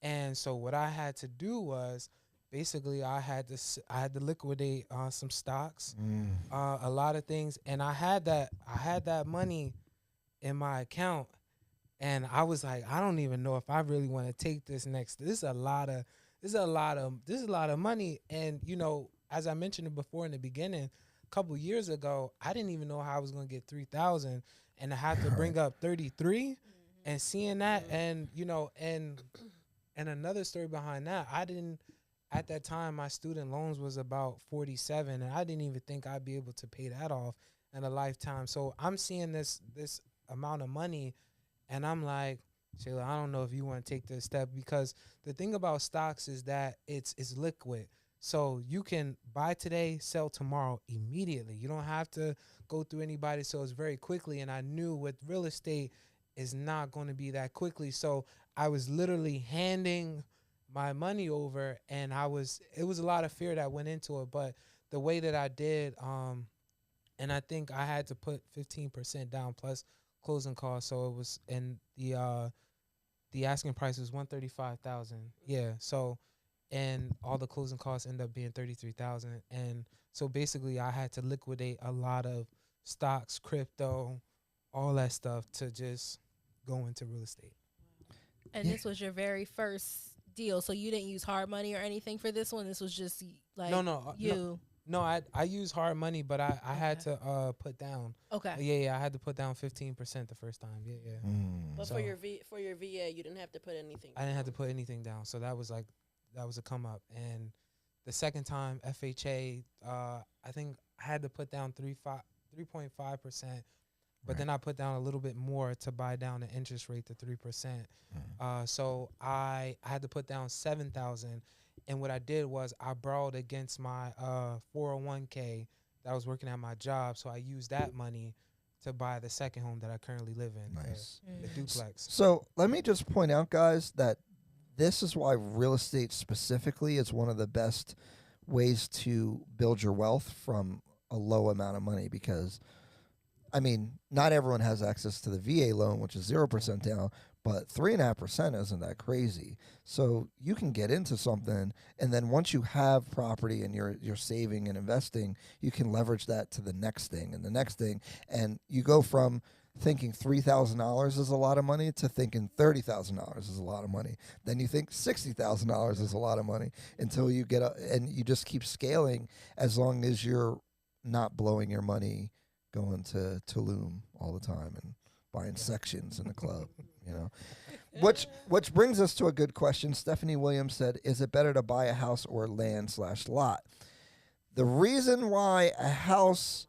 And so what I had to do was basically I had to liquidate some stocks, a lot of things, and I had that money in my account, and I was like, I don't even know if I really want to take this next. This is a lot of money, and as I mentioned it before in the beginning, a couple years ago, I didn't even know how I was going to get 3,000, and I had to bring up 33, and seeing that, and and another story behind that, at that time, my student loans was about 47, and I didn't even think I'd be able to pay that off in a lifetime. So I'm seeing this amount of money, and I'm like, Shayla, I don't know if you want to take this step, because the thing about stocks is that it's liquid. So you can buy today, sell tomorrow immediately. You don't have to go through anybody, so it's very quickly. And I knew with real estate is not going to be that quickly. So I was literally handing my money over, and it was a lot of fear that went into it, but the way that I did, and I think I had to put 15% down plus closing costs, so it was, and the asking price was 135,000. Yeah, so, and all the closing costs end up being 33,000, and so basically I had to liquidate a lot of stocks, crypto, all that stuff to just go into real estate. And this was your very first deal, so you didn't use hard money or anything for this one. This was just like No, I use hard money, but I had to put down. Okay. Yeah, I had to put down 15% the first time. Yeah. But So for your VA, you didn't have to put anything. I didn't have to put anything down, so that was a come up. And the second time, FHA, I think I had to put down 3.5%, but then I put down a little bit more to buy down the interest rate to 3%. So I had to put down 7,000. And what I did was I borrowed against my 401k that I was working at my job. So I used that money to buy the second home that I currently live in, Nice. the duplex. So let me just point out, guys, that this is why real estate specifically is one of the best ways to build your wealth from a low amount of money, because I mean, not everyone has access to the VA loan, which is 0% down, but 3.5% isn't that crazy. So you can get into something, and then once you have property and you're saving and investing, you can leverage that to the next thing and the next thing, and you go from thinking $3,000 is a lot of money to thinking $30,000 is a lot of money. Then you think $60,000 is a lot of money until you get and you just keep scaling as long as you're not blowing your money going to Tulum all the time and buying sections in the club, you know. Which brings us to a good question. Stephanie Williams said, "Is it better to buy a house or land/lot?" The reason why a house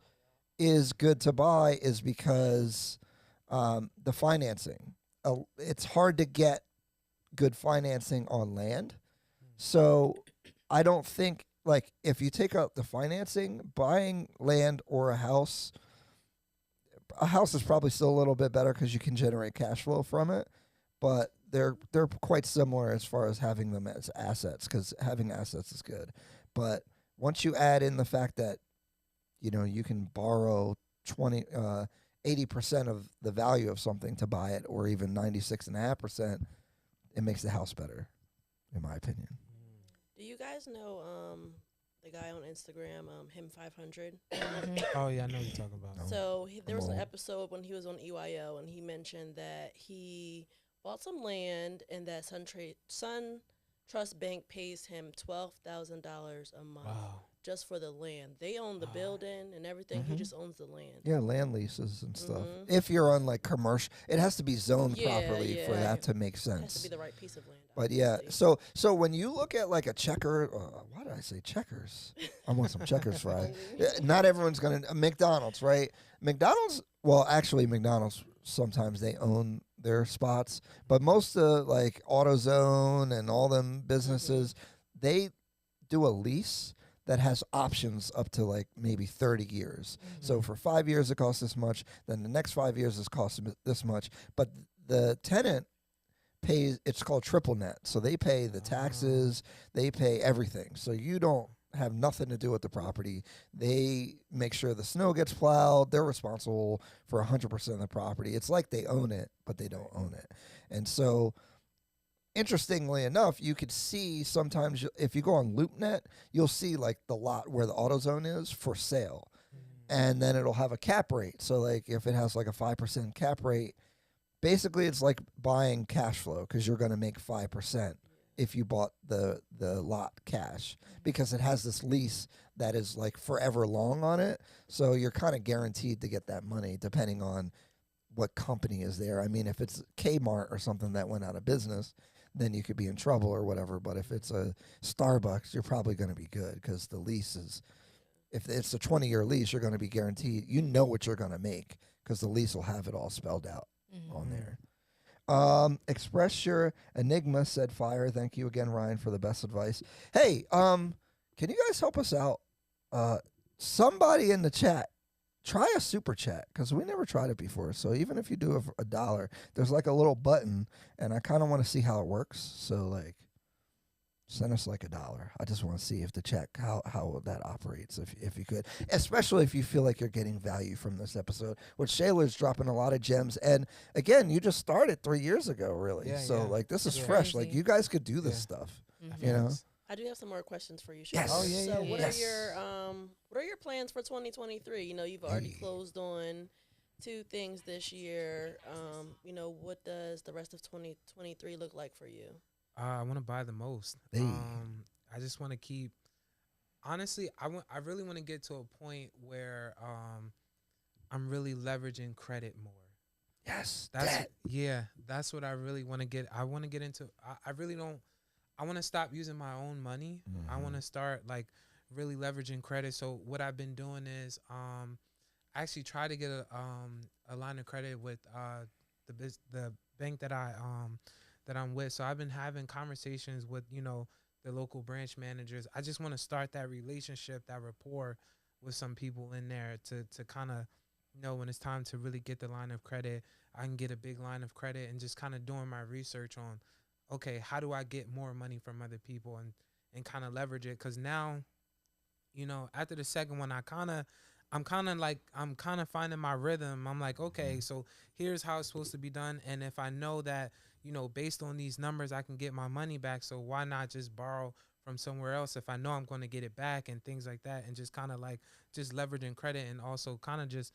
is good to buy is because the financing. It's hard to get good financing on land. So I don't think, like, if you take out the financing, buying land or a house is probably still a little bit better because you can generate cash flow from it. But they're quite similar as far as having them as assets, because having assets is good. But once you add in the fact that, you know, you can borrow 80% of the value of something to buy it, or even 96.5%, it makes the house better, in my opinion. Do you guys know the guy on Instagram, him 500? Oh yeah, I know what you're talking about. So there was an episode when he was on EYO, and he mentioned that he bought some land and that Sun Trust Bank pays him $12,000 a month. Wow. Just for the land. They own the building and everything. He just owns the land. Yeah, land leases and stuff. If you're on like commercial, it has to be zoned properly for that to make sense. It has to be the right piece of land. But yeah, so when you look at like a checker, why did I say checkers? I want some checkers fried. Not everyone's gonna McDonald's, right? McDonald's, well, actually McDonald's sometimes they own their spots, but most of like AutoZone and all them businesses, they do a lease that has options up to like maybe 30 years. So for 5 years it costs this much, then the next 5 years it costs this much. But the tenant pays, it's called triple net. So they pay the taxes, they pay everything. So you don't have nothing to do with the property. They make sure the snow gets plowed. They're responsible for 100% of the property. It's like they own it, but they don't own it. And so interestingly enough, you could see sometimes if you go on LoopNet, you'll see like the lot where the AutoZone is for sale. And then it'll have a cap rate. So like if it has like a 5% cap rate, basically it's like buying cash flow, because you're going to make 5% if you bought the lot cash, because it has this lease that is like forever long on it. So you're kind of guaranteed to get that money depending on what company is there. I mean, if it's Kmart or something that went out of business, then you could be in trouble or whatever. But if it's a Starbucks, you're probably going to be good, because the lease is, if it's a 20-year lease, you're going to be guaranteed. You know what you're going to make, because the lease will have it all spelled out on there. Express Your Enigma said fire. Thank you again, Ryan, for the best advice. Hey, can you guys help us out? Somebody in the chat, try a super chat, because we never tried it before. So even if you do a $1, there's like a little button, and I kind of want to see how it works. So like, send us like $1. I just want to see if the check how that operates, if you could, especially if you feel like you're getting value from this episode. Which Shayla's dropping a lot of gems, and again, you just started 3 years ago, really. Yeah, so yeah. like this is That's fresh. crazy. Like you guys could do this stuff, you know. I do have some more questions for you, Yes. Shayla. Oh, yeah, So yeah, what yeah. what are your plans for 2023? You know, you've already closed on 2 things this year. You know, what does the rest of 2023 look like for you? I want to buy the most. Hey. I just want to keep. Honestly, I really want to get to a point where I'm really leveraging credit more. Yes, That's what I really want to get. I want to get into. I really don't. I want to stop using my own money. I want to start like really leveraging credit. So what I've been doing is I actually try to get a line of credit with the bank that I'm with. So I've been having conversations with, you know, the local branch managers. I just want to start that relationship, that rapport with some people in there to kind of know when it's time to really get the line of credit. I can get a big line of credit, and just kind of doing my research on, okay, how do I get more money from other people and kind of leverage it? Because now, you know, after the second one, I'm kind of finding my rhythm. I'm like, okay, so here's how it's supposed to be done. And if I know that, you know, based on these numbers, I can get my money back, so why not just borrow from somewhere else if I know I'm going to get it back, and things like that. And just kind of like just leveraging credit, and also kind of just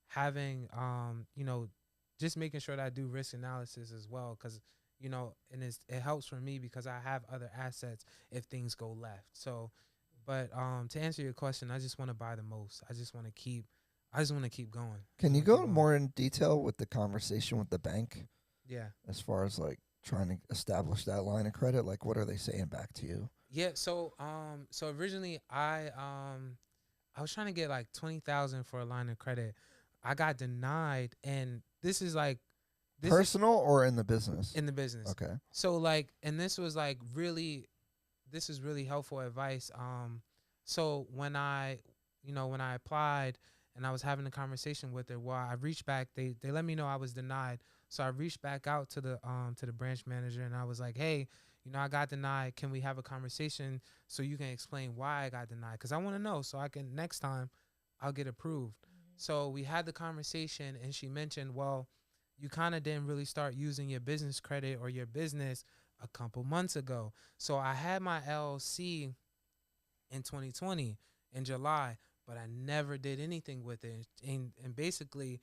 having, you know, just making sure that I do risk analysis as well. Because, you know, and it helps for me because I have other assets if things go left. So But to answer your question, I just want to buy the most. I just want to keep going. Can you Keep go going. more in detail with the conversation with the bank Yeah. as far as like trying to establish that line of credit? Like, what are they saying back to you? Yeah, so originally I was trying to get like 20,000 for a line of credit. I got denied, and this is like this is Personal or in the business? in the business. Okay. So like, and this was like this is really helpful advice. So when I applied and I was having a conversation with her, well, I reached back. They let me know I was denied. So I reached back out to the branch manager, and I was like, hey, I got denied. Can we have a conversation so you can explain why I got denied? Because I want to know so I can next time I'll get approved. So we had the conversation, and she mentioned, well, you kind of didn't really start using your business credit or your business a couple months ago. So I had my LLC in 2020 in July, but I never did anything with it. And basically,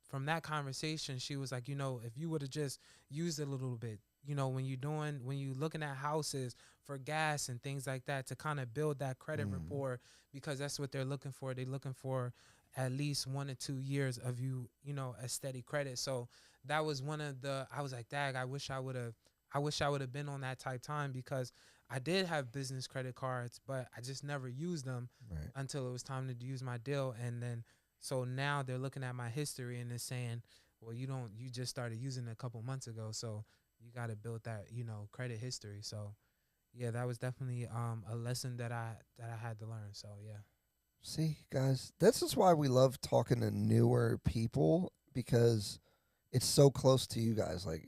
from that conversation, she was like, if you would have just used it a little bit, when you looking at houses for gas and things like that, to kind of build that credit rapport, because that's what they're looking for. They're looking for at least 1 or 2 years of a steady credit. So that was one of the, I was like, dag, I wish I would have been on that type time, because I did have business credit cards, but I just never used them until it was time to use my deal. And then, so now they're looking at my history and they're saying, well, you just started using it a couple months ago. So you got to build that, credit history. So yeah, that was definitely a lesson that I had to learn. So yeah. See, guys, this is why we love talking to newer people, because it's so close to you guys. Like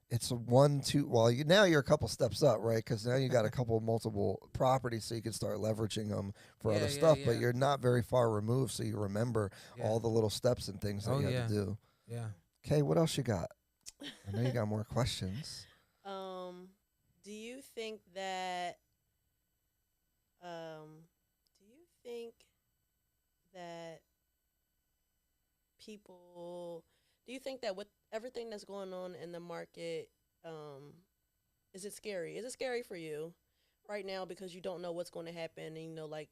it's a 1, 2. Well, now you're a couple steps up, right? Because now you got a couple multiple properties, so you can start leveraging them for other stuff. But you're not very far removed, so you remember all the little steps and things that you have to do. Yeah. Okay, what else you got? I know you got more questions. Do you think that with everything that's going on in the market, is it scary? Is it scary for you right now, because you don't know what's going to happen? And, like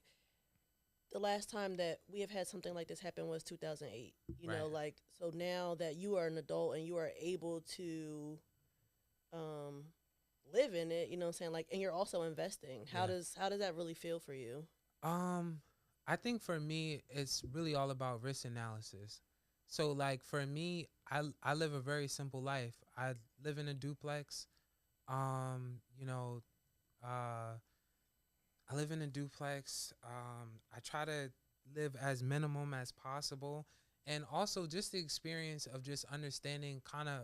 the last time that we have had something like this happen was 2008. So now that you are an adult and you are able to live in it, you know what I'm saying? Like, and you're also investing. How does that really feel for you? I think for me, it's really all about risk analysis. So like for me, I live a very simple life. I live in a duplex. I live in a duplex. I try to live as minimum as possible. And also just the experience of just understanding kind of,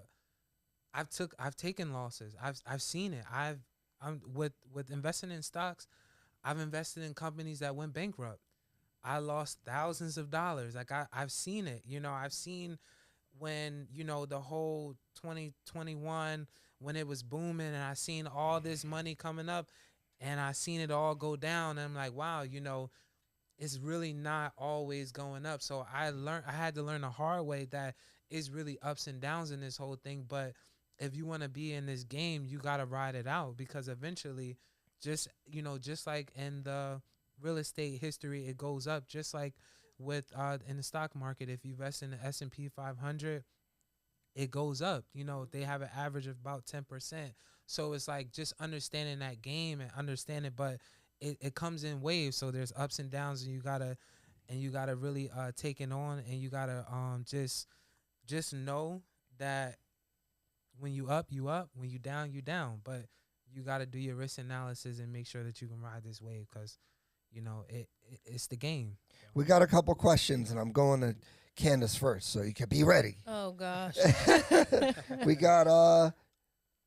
I've taken losses. I've seen it. I'm with investing in stocks. I've invested in companies that went bankrupt. I lost thousands of dollars. Like I've seen it. I've seen when, the whole 2021, when it was booming, and I seen all this money coming up, and I seen it all go down. And I'm like, wow, it's really not always going up. So I had to learn the hard way that it's really ups and downs in this whole thing. But if you want to be in this game, you got to ride it out, because eventually, just like in the real estate history, it goes up. Just like with in the stock market, if you invest in the S&P 500, it goes up. They have an average of about 10%. So it's like just understanding that game and understanding, but it comes in waves. So there's ups and downs, and you gotta really take it on, and you gotta just know that when you up, you up. When you down, you down. But you gotta do your risk analysis and make sure that you can ride this wave, because it's the game. We got a couple questions, and I'm going to Candace first, so you can be ready. Oh gosh. We got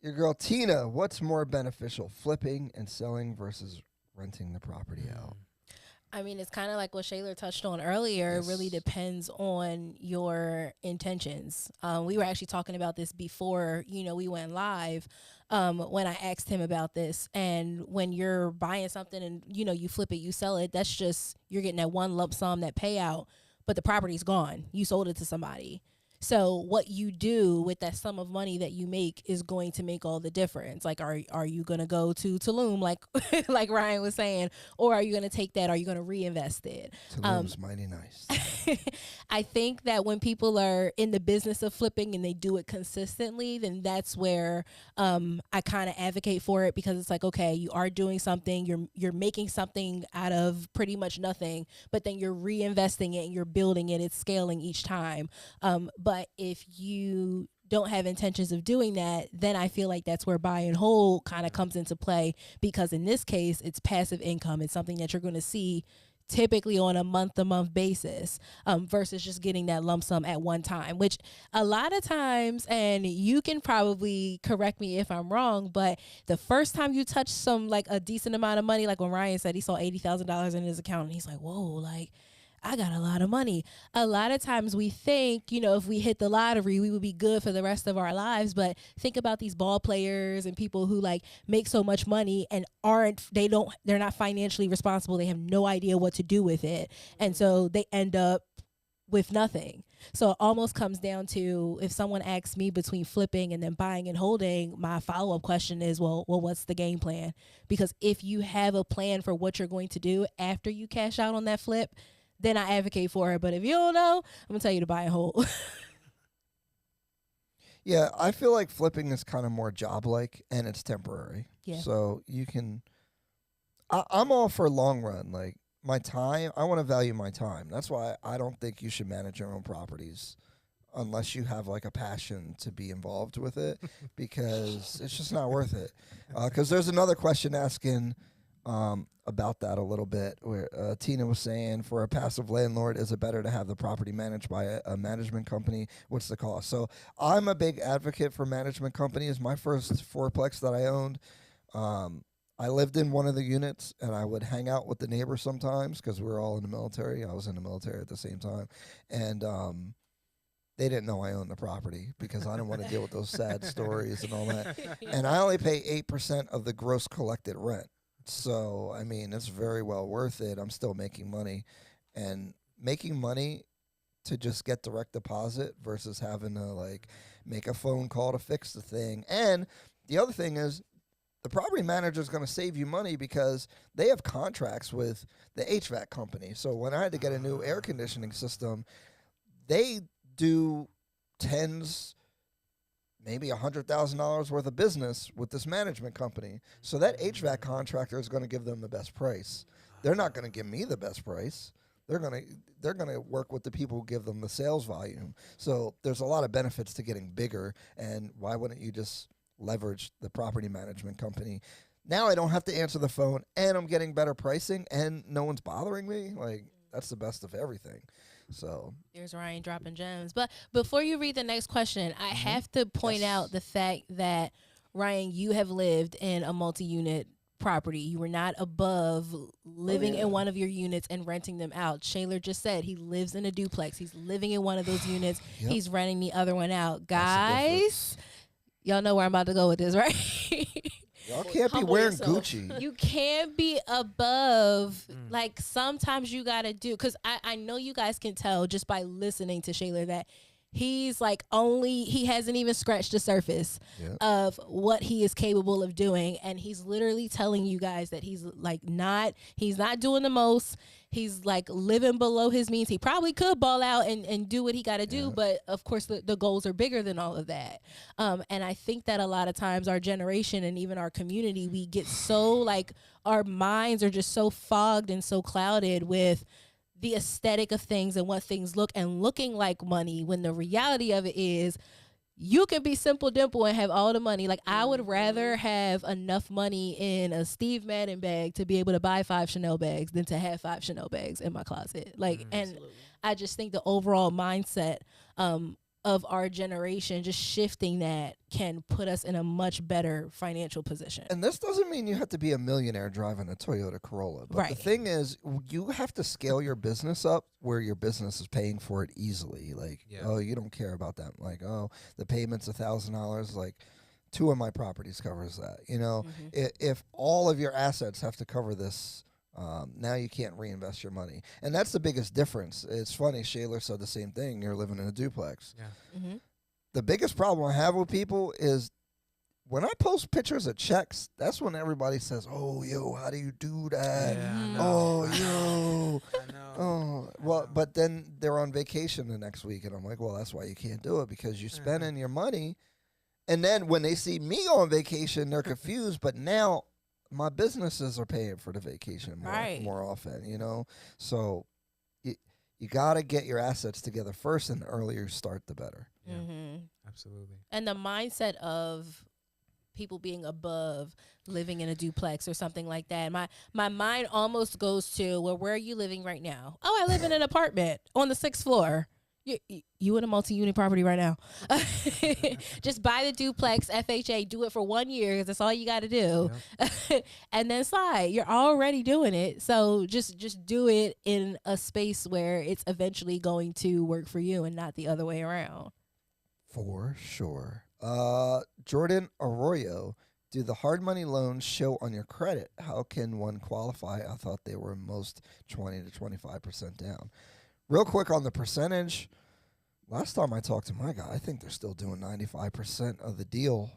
your girl Tina. What's more beneficial, flipping and selling versus renting the property out? I mean, it's kind of like what Shayla touched on earlier. Yes. It really depends on your intentions. We were actually talking about this before, we went live, when I asked him about this. And when you're buying something and, you flip it, you sell it, that's just, you're getting that one lump sum, that payout, but the property's gone. You sold it to somebody. So what you do with that sum of money that you make is going to make all the difference. Like, are you going to go to Tulum, like like Ryan was saying, or are you going to take that? Are you going to reinvest it? Tulum's mighty nice. I think that when people are in the business of flipping and they do it consistently, then that's where I kind of advocate for it, because it's like, okay, you are doing something, you're making something out of pretty much nothing, but then you're reinvesting it and you're building it, it's scaling each time. But if you don't have intentions of doing that, then I feel like that's where buy and hold kind of comes into play, because in this case, it's passive income. It's something that you're going to see typically on a month-to-month basis, versus just getting that lump sum at one time, which a lot of times, and you can probably correct me if I'm wrong, but the first time you touch some, like a decent amount of money, like when Ryan said he saw $80,000 in his account and he's like, whoa, like, I got a lot of money. A lot of times we think, you know, if we hit the lottery, we would be good for the rest of our lives. But think about these ball players and people who like make so much money and they're not financially responsible. They have no idea what to do with it. And so they end up with nothing. So it almost comes down to, if someone asks me between flipping and then buying and holding, my follow-up question is, well, what's the game plan? Because if you have a plan for what you're going to do after you cash out on that flip, then I advocate for it. But if you don't know, I'm going to tell you to buy and hold. Yeah, I feel like flipping is kind of more job-like, and it's temporary. Yeah. So you can... I'm all for long run. Like, my time, I want to value my time. That's why I don't think you should manage your own properties unless you have, like, a passion to be involved with it, because it's just not worth it. Because there's another question asking... about that a little bit, where Tina was saying, for a passive landlord, is it better to have the property managed by a management company? What's the cost? So I'm a big advocate for management companies. My first fourplex that I owned, I lived in one of the units, and I would hang out with the neighbors sometimes because we were all in the military. I was in the military at the same time, and they didn't know I owned the property because I didn't want to deal with those sad stories and all that. And I only pay 8% of the gross collected rent. So, I mean, it's very well worth it. I'm still making money. And making money to just get direct deposit versus having to, like, make a phone call to fix the thing. And the other thing is, the property manager is going to save you money because they have contracts with the HVAC company. So when I had to get a new air conditioning system, they do tens, maybe $100,000 worth of business with this management company. So that HVAC contractor is going to give them the best price. They're not going to give me the best price. They're going to work with the people who give them the sales volume. So there's a lot of benefits to getting bigger. And why wouldn't you just leverage the property management company? Now I don't have to answer the phone, and I'm getting better pricing, and no one's bothering me. Like, that's the best of everything. So there's Ryan dropping gems. But before you read the next question, I have to point out the fact that, Ryan, you have lived in a multi-unit property. You were not above living in one of your units and renting them out. Shaler just said he lives in a duplex. He's living in one of those units. Yep. He's renting the other one out. Guys, y'all know where I'm about to go with this, right? Y'all can't be Humble wearing yourself. Gucci. You can't be above. Like, sometimes you got to do, because I know you guys can tell just by listening to Shaler that he's like, he hasn't even scratched the surface of what he is capable of doing. And he's literally telling you guys that he's not doing the most. He's like living below his means. He probably could ball out and do what he got to do. But of course the goals are bigger than all of that. And I think that a lot of times our generation and even our community, we get so, like, our minds are just so fogged and so clouded with the aesthetic of things and what things look and looking like money, when the reality of it is you can be simple dimple and have all the money. Like, I would rather have enough money in a Steve Madden bag to be able to buy 5 Chanel bags than to have 5 Chanel bags in my closet. Like, and I just think the overall mindset of our generation, just shifting that, can put us in a much better financial position. And this doesn't mean you have to be a millionaire driving a Toyota Corolla. But the thing is, you have to scale your business up where your business is paying for it easily. Like, oh, you don't care about that. Like, oh, the payment's $1,000. Like, 2 of my properties covers that. You know, if all of your assets have to cover this Now you can't reinvest your money, and that's the biggest difference. It's funny, Shayla said the same thing. You're living in a duplex. Yeah. Mm-hmm. The biggest problem I have with people is when I post pictures of checks, that's when everybody says, "Oh, yo, how do you do that? Yeah, I know. Oh, I know. yo." I know. Oh, I well, know. but then they're on vacation the next week, and I'm like, well, that's why you can't do it, because you're spending your money. And then when they see me on vacation, they're confused. But now my businesses are paying for the vacation Right. more often, you know? So you got to get your assets together first, and the earlier you start, the better. Yeah. Mm-hmm. Absolutely. And the mindset of people being above living in a duplex or something like that. My mind almost goes to, well, where are you living right now? Oh, I live in an apartment on the 6th floor. You in a multi-unit property right now. Just buy the duplex, FHA, do it for 1 year, because that's all you got to do. Yep. And then slide. You're already doing it. So just do it in a space where it's eventually going to work for you and not the other way around. For sure. Jordan Arroyo, do the hard money loans show on your credit? How can one qualify? I thought they were most 20 to 25% down. Real quick on the percentage, last time I talked to my guy, I think they're still doing 95% of the deal,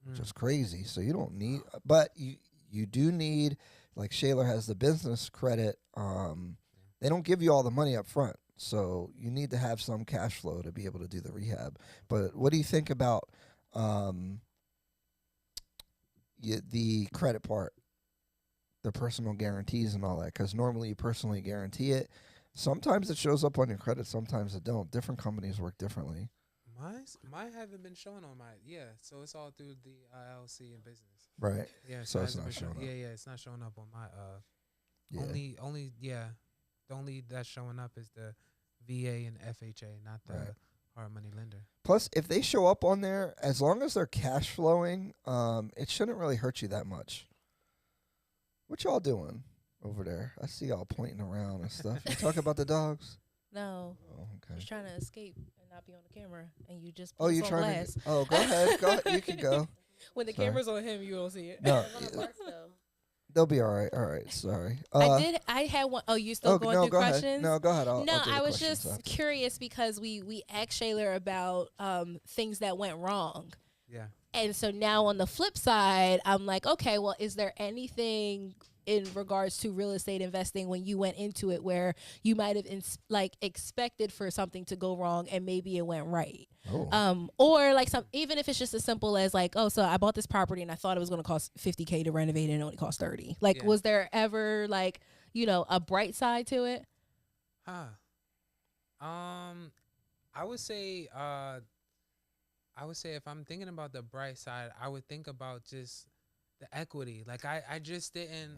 which is crazy. So you don't need, but you do need, like Shayla has the business credit. They don't give you all the money up front. So you need to have some cash flow to be able to do the rehab. But what do you think about the credit part, the personal guarantees and all that? Because normally you personally guarantee it. Sometimes it shows up on your credit, sometimes it don't. Different companies work differently. Mine haven't been shown on my so it's all through the LLC and business. Right. Yeah, So it it's hasn't not been showing up. Yeah, it's not showing up on my Yeah. the only that's showing up is the VA and FHA, not the hard money lender. Plus, if they show up on there, as long as they're cash flowing, it shouldn't really hurt you that much. What y'all doing over there? I see y'all pointing around and stuff. You talk about the dogs? No. Oh, okay. Just trying to escape and not be on the camera, and you just Oh, you trying to? Oh, go ahead. Go ahead. You can go. When the camera's on him, you don't see it. No, they'll be all right. All right. Sorry. I had one. Oh, you still going through go questions? Ahead. No, go ahead. I'll do I the was questions just after. curious because we asked Shayla about things that went wrong. Yeah. And so now on the flip side, I'm like, okay, well, is there anything in regards to real estate investing when you went into it where you might have expected for something to go wrong and maybe it went right? Oh. Or like even if it's just as simple as like, oh, so I bought this property and I thought it was going to cost $50K to renovate it and it only cost $30. Like, was there ever like, a bright side to it? I would say if I'm thinking about the bright side, I would think about just the equity. Like I just didn't.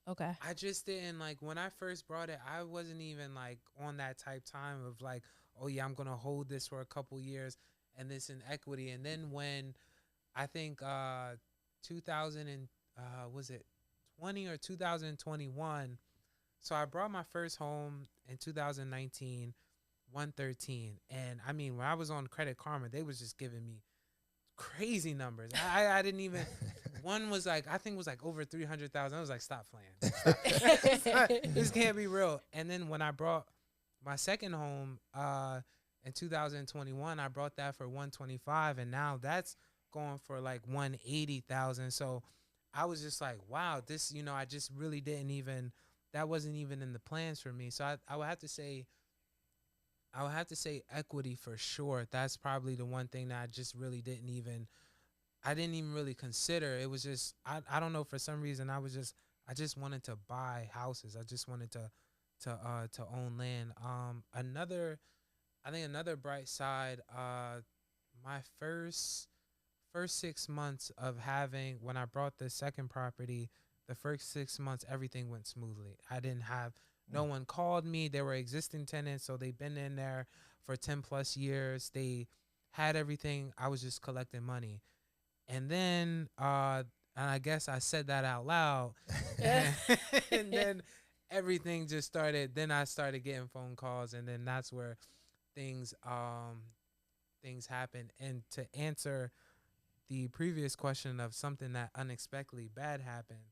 Okay. I just didn't like when I first brought it. I wasn't even like on that type time of like, oh yeah, I'm gonna hold this for a couple years and this in equity. And then when I think 2000 and was it 20 or 2021? So I brought my first home in 2019. 113, and I mean when I was on Credit Karma, they was just giving me crazy numbers. I didn't even. One was like I think was like over 300,000. I was like, stop playing. This can't be real. And then when I brought my second home in 2021, I brought that for 125, and now that's going for like 180,000. So I was just like, wow, this I just really didn't even. That wasn't even in the plans for me. So I would have to say. I would have to say equity for sure. That's probably the one thing that I just really didn't even really consider. It was just, I don't know, for some reason I just wanted to buy houses. I just wanted to own land. I think another bright side, my first 6 months of having, when I brought the second property, the first 6 months, everything went smoothly. I didn't have, no one called me. There were existing tenants, so they've been in there for 10 plus years. They had everything. I was just collecting money. And then, and I guess I said that out loud. And then everything just started. Then I started getting phone calls, and then that's where things happened. And to answer the previous question of something that unexpectedly bad happened,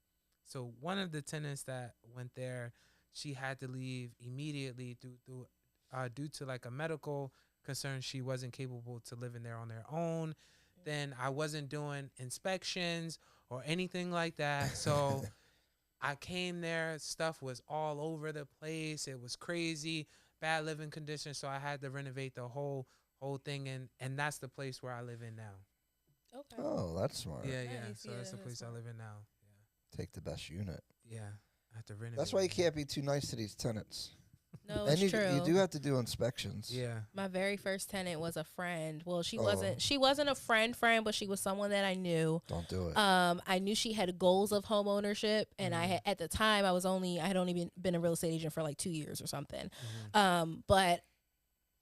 So one of the tenants that went there, she had to leave immediately due to like a medical concern. She wasn't capable to live in there on their own. Then I wasn't doing inspections or anything like that. So I came there, stuff was all over the place. It was crazy, bad living conditions. So I had to renovate the whole thing, and that's the place where I live in now. Okay. Oh, that's smart. Yeah. Nice. So Yeah, that's the that's place I smart. live in now. Take the best unit. Yeah. I have to renovate. That's why you it. can't be too nice to these tenants. No, And it's you, true. you do have to do inspections. Yeah. My very first tenant was a friend. Well, she Oh. wasn't a friend, but she was someone that I knew. Don't do it. I knew she had goals of home ownership, and I had, at the time I had only been a real estate agent for like 2 years or something. But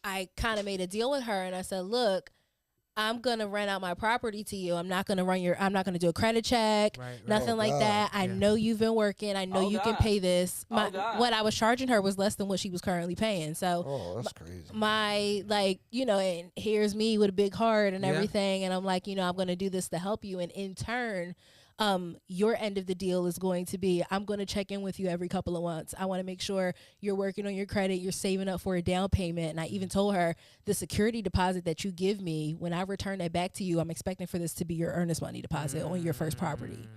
I kind of made a deal with her, and I said, "Look, I'm gonna rent out my property to you. I'm not gonna do a credit check, Right. nothing Oh, like God. that. I Yeah. know you've been working. I know Oh, you can God. pay this. Oh, God. What I was charging her was less than what she was currently paying. So Oh, that's crazy. my, like, and here's me with a big heart and Yeah. everything, and I'm like, I'm going to do this to help you, and in turn, your end of the deal is going to be, I'm going to check in with you every couple of months. I want to make sure you're working on your credit, you're saving up for a down payment. And I even told her, the security deposit that you give me, when I return that back to you, I'm expecting for this to be your earnest money deposit on your first property.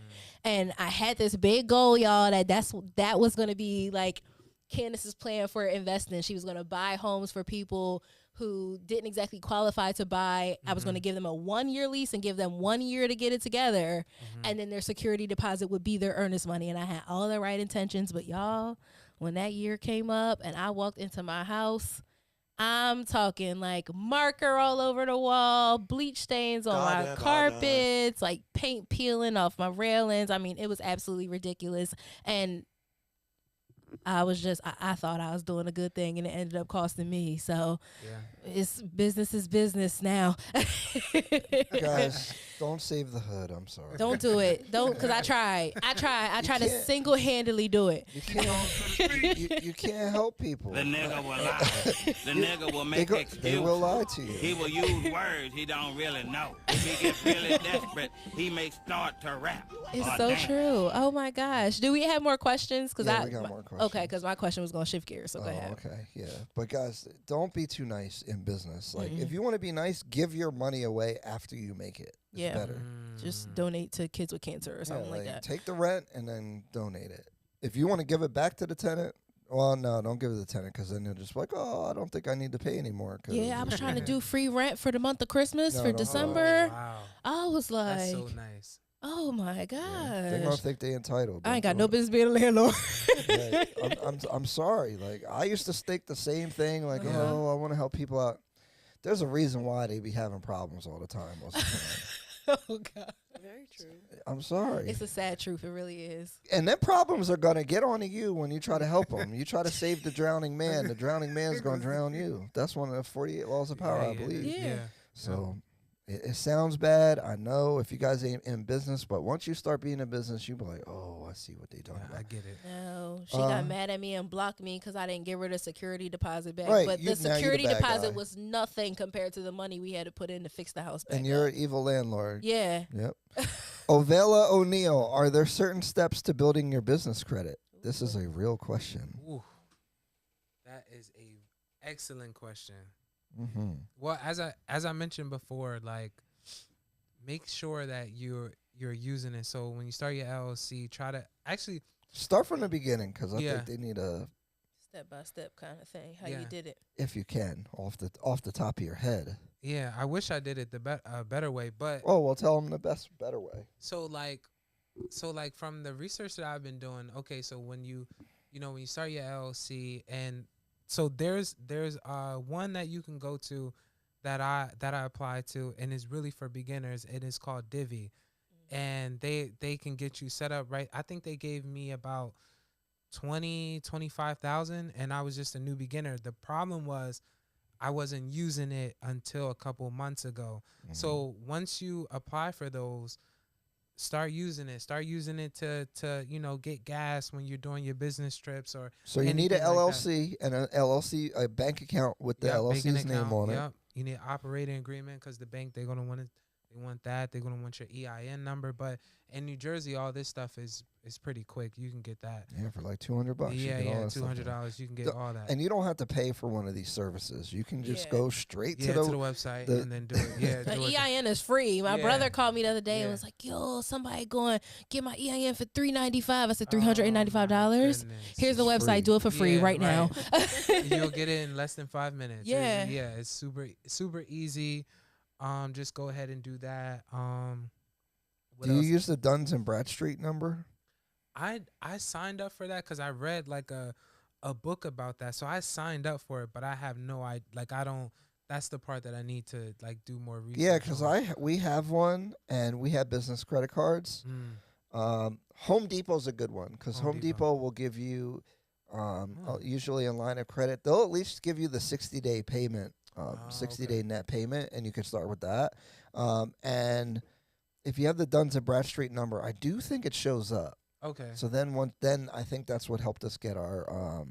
And I had this big goal, y'all, that was going to be like Candace's plan for investing. She was going to buy homes for people who didn't exactly qualify to buy. I was going to give them a 1-year lease and give them 1 year to get it together. And then their security deposit would be their earnest money. And I had all the right intentions. But y'all, when that year came up and I walked into my house, I'm talking like marker all over the wall, bleach stains on my Goddamn. carpets, like paint peeling off my railings. I mean, it was absolutely ridiculous. And I thought I was doing a good thing, and it ended up costing me. So Yeah. it's business is business now. Guys, don't save the hood. I'm sorry. Don't do it. Don't, because I tried to can't. single-handedly do it. You can't. you can't help people. The nigga will lie. The nigga will make They excuses. will lie to He you. will use words he don't really know. If he gets really desperate, he may start to rap. It's or so dance. true. Oh my gosh. Do we have more questions? Yeah, we got more questions. Okay, because my question was going to shift gears. So go ahead. Okay, yeah. But guys, don't be too nice in business. Like, if you want to be nice, give your money away after you make it. It's Yeah. better. Just donate to kids with cancer or something like that. Take the rent and then donate it. If you want to give it back to the tenant, well, no, don't give it to the tenant, because then they're just like, oh, I don't think I need to pay anymore. Yeah, I was trying to do free rent for the month of Christmas No, for don't. December. Wow. I was like, That's so nice. oh my They're gonna gosh. think they entitled. I ain't Don't got do no it. business being a landlord. Yeah, I'm sorry. Like, I used to think the same thing. Like, Uh-huh. oh, I want to help people out. There's a reason why they be having problems all the time. Most of the time. Oh God. Very true. I'm sorry. It's a sad truth. It really is. And then problems are gonna get onto you when you try to help them. You try to save the drowning man. The drowning man's gonna drown you. That's one of the 48 laws of power, I believe. Yeah. So it sounds bad. I know if you guys ain't in business, but once you start being in business, you be like, oh, I see what they talking I about. get it. No, she got mad at me and blocked me because I didn't give her the security deposit back. Right, But you- the now you're the security bad deposit guy. was nothing compared to the money we had to put in to fix the house back And you're up. an evil landlord. Yeah. Yep. Ovela O'Neill, are there certain steps to building your business credit? This is a real question. Ooh. That is a excellent question. Mm-hmm. Well, as I mentioned before, like, make sure that you're using it. So when you start your LLC, try to actually Start from the beginning, because I Yeah. think they need a, Step by step kind of thing. How Yeah. you did it. if you can, off the top of your head. yeah. I wish I did it the better way, but Oh, well, tell them the better way. so like from the research that I've been doing, okay, so when you start your LLC, and so there's one that you can go to that I apply to, and it's really for beginners. It is called Divi, and they can get you set up right. I think they gave me about 25,000, and I was just a new beginner. The problem was I wasn't using it until a couple months ago. So once you apply for those, start using it. Start using it to get gas when you're doing your business trips or So you need an anything like LLC and an LLC, a bank account with the Yep, LLC's banking name account, on it. yep. You need an operating agreement because the bank they're gonna want They want that. They're gonna want your EIN number. But in New Jersey, all this stuff is pretty quick. You can get that. Yeah, for like $200. Yeah, you get all yeah, that stuff done. $200. You can get all that. And you don't have to pay for one of these services. You can just Yeah. go straight Yeah, to to the the website the- and then do it. Yeah, The do it. EIN is free. My Yeah. brother called me the other day Yeah. and was like, "Yo, somebody going get my EIN for $395." I said, Oh, $395. my goodness. Here's the It's website. free. Do it for free Yeah, right now. You'll get it in less than 5 minutes. Yeah. Yeah, it's super easy. Just go ahead and do that. What Do you else? use the Duns and Bradstreet number? I signed up for that because I read like a book about that. So I signed up for it, but I have no idea. Like I don't. That's the part that I need to like do more research. Yeah, because on. we have one, and we have business credit cards. Home Depot's a good one because Home Home Depot. Depot will give you Oh. usually a line of credit. They'll at least give you the 60-day payment, Oh, 60-day okay. net payment, and you can start with that. And if you have the Duns and Bradstreet number, I do think it shows up. Okay. So then I think that's what helped us get our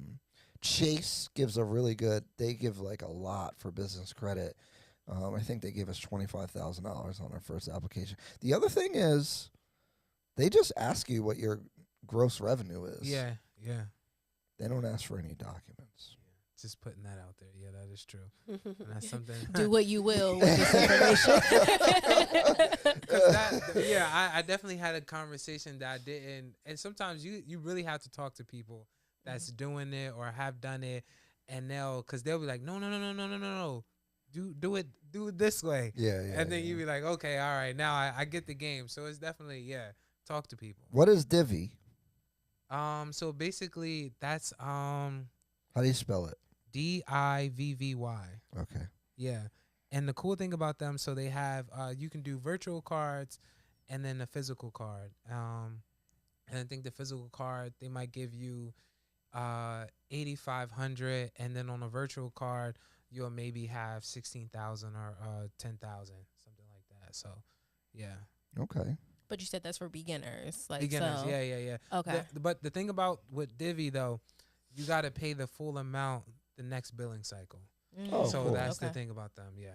Chase gives a really good. They give like a lot for business credit. I think they gave us $25,000 on our first application. The other thing is, they just ask you what your gross revenue is. Yeah. They don't ask for any documents. Just putting that out there. Yeah, that is true. And that's something. Do what you will with this information. I definitely had a conversation that I didn't. And sometimes you really have to talk to people that's doing it or have done it, and they'll be like, no. Do it this way. Yeah. And then you be like, okay, all right, now I get the game. So it's definitely, talk to people. What is Divvy? So basically that's How do you spell it? DIVVY. Okay. Yeah. And the cool thing about them, so they have you can do virtual cards and then a physical card. And I think the physical card they might give you 8,500, and then on a virtual card you'll maybe have 16,000 or 10,000, something like that. So yeah. Okay. But you said that's for beginners. Like Beginners, so. yeah. Okay. But the thing about with Divvy though, you got to pay the full amount the next billing cycle. Oh, So cool. that's the Okay. thing about them. Yeah.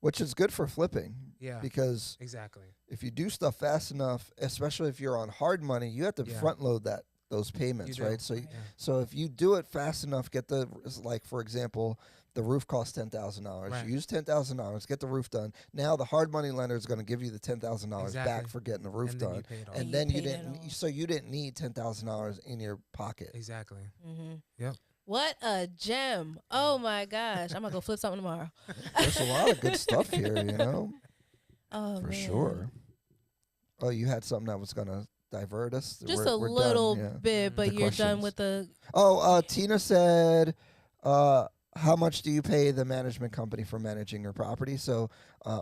Which is good for flipping Yeah. because Exactly. if you do stuff fast enough, especially if you're on hard money, you have to Yeah. front load those payments, do. right? So Yeah. so if you do it fast enough, get the like for example, the roof costs $10,000. Right. You use $10,000, get the roof done. Now the hard money lender is going to give you the $10,000 back Exactly. for getting the roof And then you done, pay it off. and you then you paid it didn't. off. So you didn't need $10,000 in your pocket. Exactly. Mm-hmm. Yep. What a gem! Oh my gosh, I'm gonna go flip something tomorrow. There's a lot of good stuff here, Oh, for man. sure. Oh, you had something that was going to divert us. Just We're a done, little yeah. bit, but The you're done questions. with the. Oh, Tina said, how much do you pay the management company for managing your property? So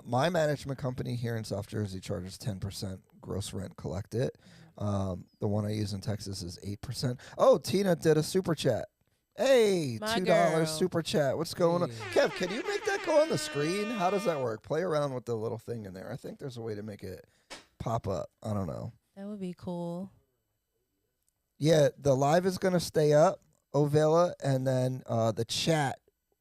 my management company here in South Jersey charges 10% gross rent collected. The one I use in Texas is 8%. Oh, Tina did a super chat. Hey, My $2 girl. super chat. What's going on? Hey. Kev, can you make that go on the screen? How does that work? Play around with the little thing in there. I think there's a way to make it pop up. I don't know. That would be cool. Yeah, the live is going to stay up, Ovela, and then the chat,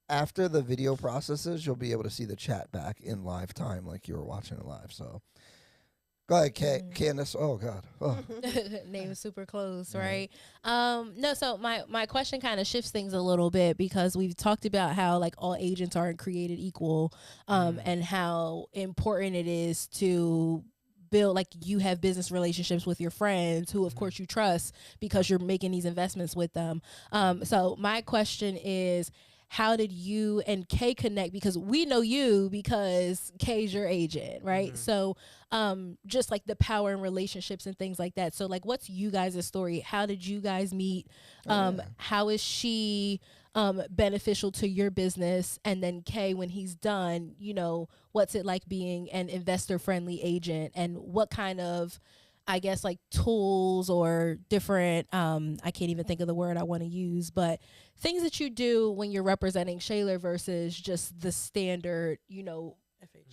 after the video processes, you'll be able to see the chat back in live time like you were watching it live. So go ahead, Candace. Oh, God. Oh. Name is super close, Yeah. right? No, so my question kind of shifts things a little bit because we've talked about how like all agents aren't created equal, and how important it is to build, like you have business relationships with your friends who of course you trust because you're making these investments with them. So my question is, how did you and Kay connect? Because we know you because Kay's your agent, right? So just like the power in relationships and things like that. So like, what's you guys' story? How did you guys meet? Yeah. How is she beneficial to your business? And then Kay, when he's done, what's it like being an investor friendly agent, and what kind of, I guess, like tools or different, I can't even think of the word I want to use, but things that you do when you're representing Shayla versus just the standard,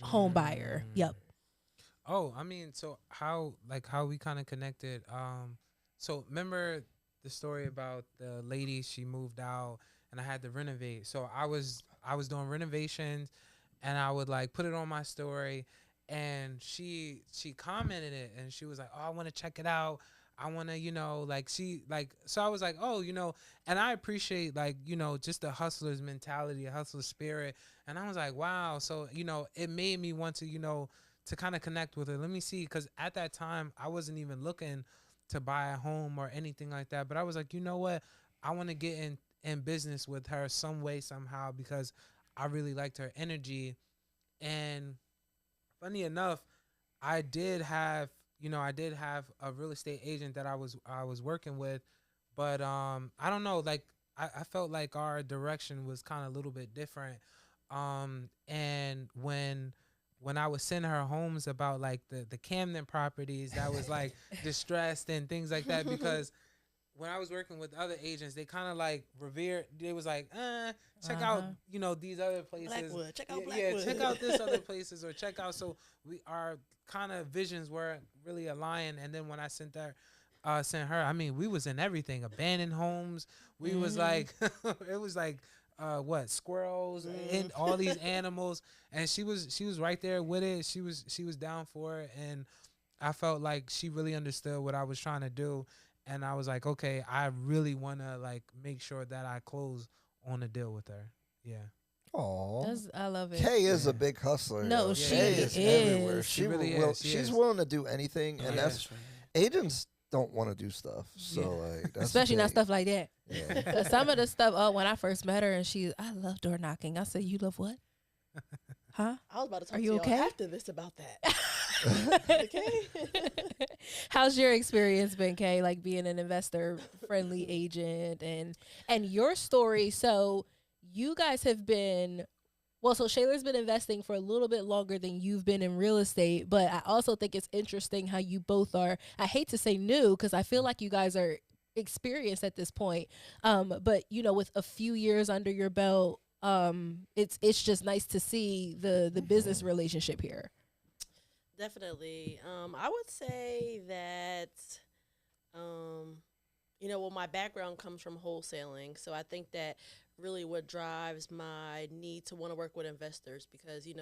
home buyer. Yep. Oh, I mean, so how we kind of connected. So remember the story about the lady, she moved out and I had to renovate. So I was doing renovations and I would like put it on my story and she commented it, and she was like, oh, I want to check it out. I want to, like so I was like, oh, and I appreciate like, just the hustler's mentality, a hustler spirit. And I was like, wow. So, it made me want to, to kind of connect with her. Let me see. Cause at that time I wasn't even looking to buy a home or anything like that. But I was like, you know what? I want to get in business with her some way, somehow, because I really liked her energy. And funny enough, I did have a real estate agent that I was working with, but I don't know, like I felt like our direction was kind of a little bit different. And when I was sending her homes about like the Camden properties that was like distressed and things like that, because when I was working with other agents, they kind of like revered. They was like, check out, these other places. Blackwood, check out Yeah, Blackwood. check out this other places, or check out. So our kind of visions weren't really aligned. And then when I sent her, I mean, we was in everything, abandoned homes. We was like, it was like, squirrels and all these animals. And she was right there with it. She was down for it. And I felt like she really understood what I was trying to do. And I was like, okay, I really want to like make sure that I close on a deal with her. Yeah. Oh, I love it. Kay is a big hustler. No, yo. she Kay is. everywhere. She She really will. is. She She's is. willing to do anything, and Yeah. that's agents don't want to do stuff. So like, that's Especially the not thing. stuff like that. Yeah. 'Cause some of the stuff, when I first met her, and I love door knocking. I said, you love what? Huh? I was about to talk Are to you y'all okay? after this about that. Okay. How's your experience been, Kay? Like being an investor friendly agent and your story. So you guys have been, so Shayla's been investing for a little bit longer than you've been in real estate, but I also think it's interesting how you both are, I hate to say new, because I feel like you guys are experienced at this point. But with a few years under your belt, it's just nice to see the business relationship here. Definitely. I would say that, my background comes from wholesaling. So I think that really what drives my need to want to work with investors, because, in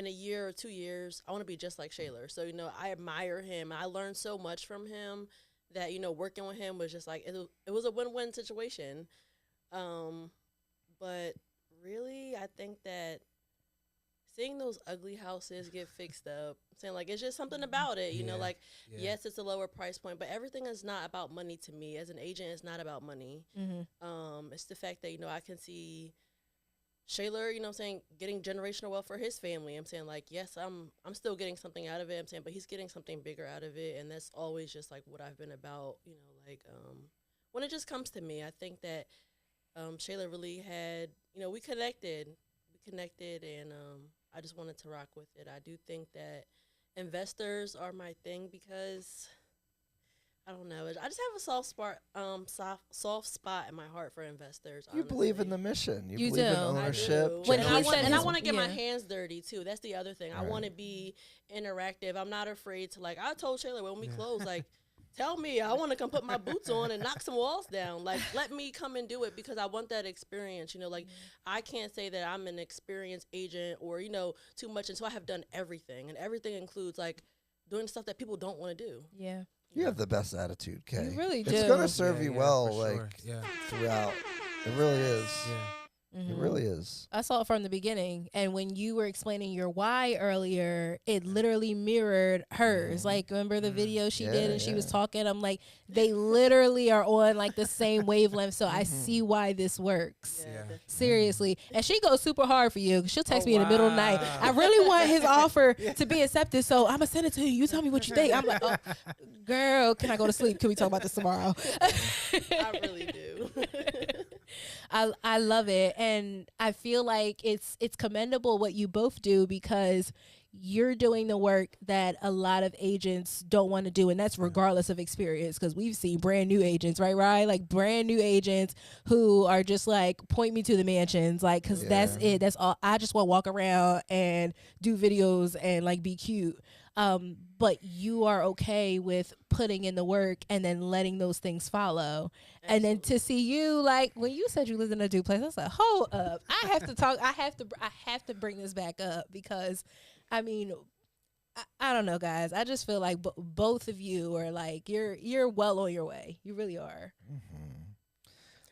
a year or 2 years, I want to be just like Shayla. So, I admire him. I learned so much from him that, working with him was just like, it was a win-win situation. But really, I think that seeing those ugly houses get fixed up, saying like it's just something about it, yes, it's a lower price point, but everything is not about money to me. As an agent, it's not about money. It's the fact that, I can see Shayla, getting generational wealth for his family. I'm saying like, yes, I'm still getting something out of it. I'm saying, but he's getting something bigger out of it. And that's always just like what I've been about, when it just comes to me. I think that Shayla really had, we connected and I just wanted to rock with it. I do think that investors are my thing because I don't know. I just have a soft spot in my heart for investors. You believe in the mission. You You believe in do. ownership. I do. When And he I said his- want to get my yeah. hands dirty too. That's the other thing. I Right. want to be interactive. I'm not afraid to I told Shayla when we close, tell me, I want to come put my boots on and knock some walls down. Let me come and do it because I want that experience. I can't say that I'm an experienced agent or, too much until I have done everything. And everything includes, doing stuff that people don't want to do. Yeah. You have the best attitude, Kay. You really It's do. gonna serve you well, for sure. Yeah. throughout. It really is. Yeah. It really is. I saw it from the beginning, and when you were explaining your why earlier, it literally mirrored hers. Like, remember the video she did, and she was talking? I'm like, they literally are on the same wavelength. So I see why this works. Yeah. Seriously. And she goes super hard for you. She'll text me in the middle of the night. I really want his offer to be accepted, so I'm gonna send it to you. You tell me what you think. I'm like, oh, girl, can I go to sleep? Can we talk about this tomorrow? I really do. I love it, and I feel like it's commendable what you both do because you're doing the work that a lot of agents don't want to do, and that's regardless of experience, because we've seen brand new agents, right? Like brand new agents who are just like, point me to the mansions, because that's it. That's all. I just want to walk around and do videos and be cute. But you are okay with putting in the work and then letting those things follow. Absolutely. And then to see you, when you said you lived in a duplex, I was like, hold up. I have to talk. I have to bring this back up because, I mean, I don't know, guys. I just feel like both of you are like you're well on your way. You really are.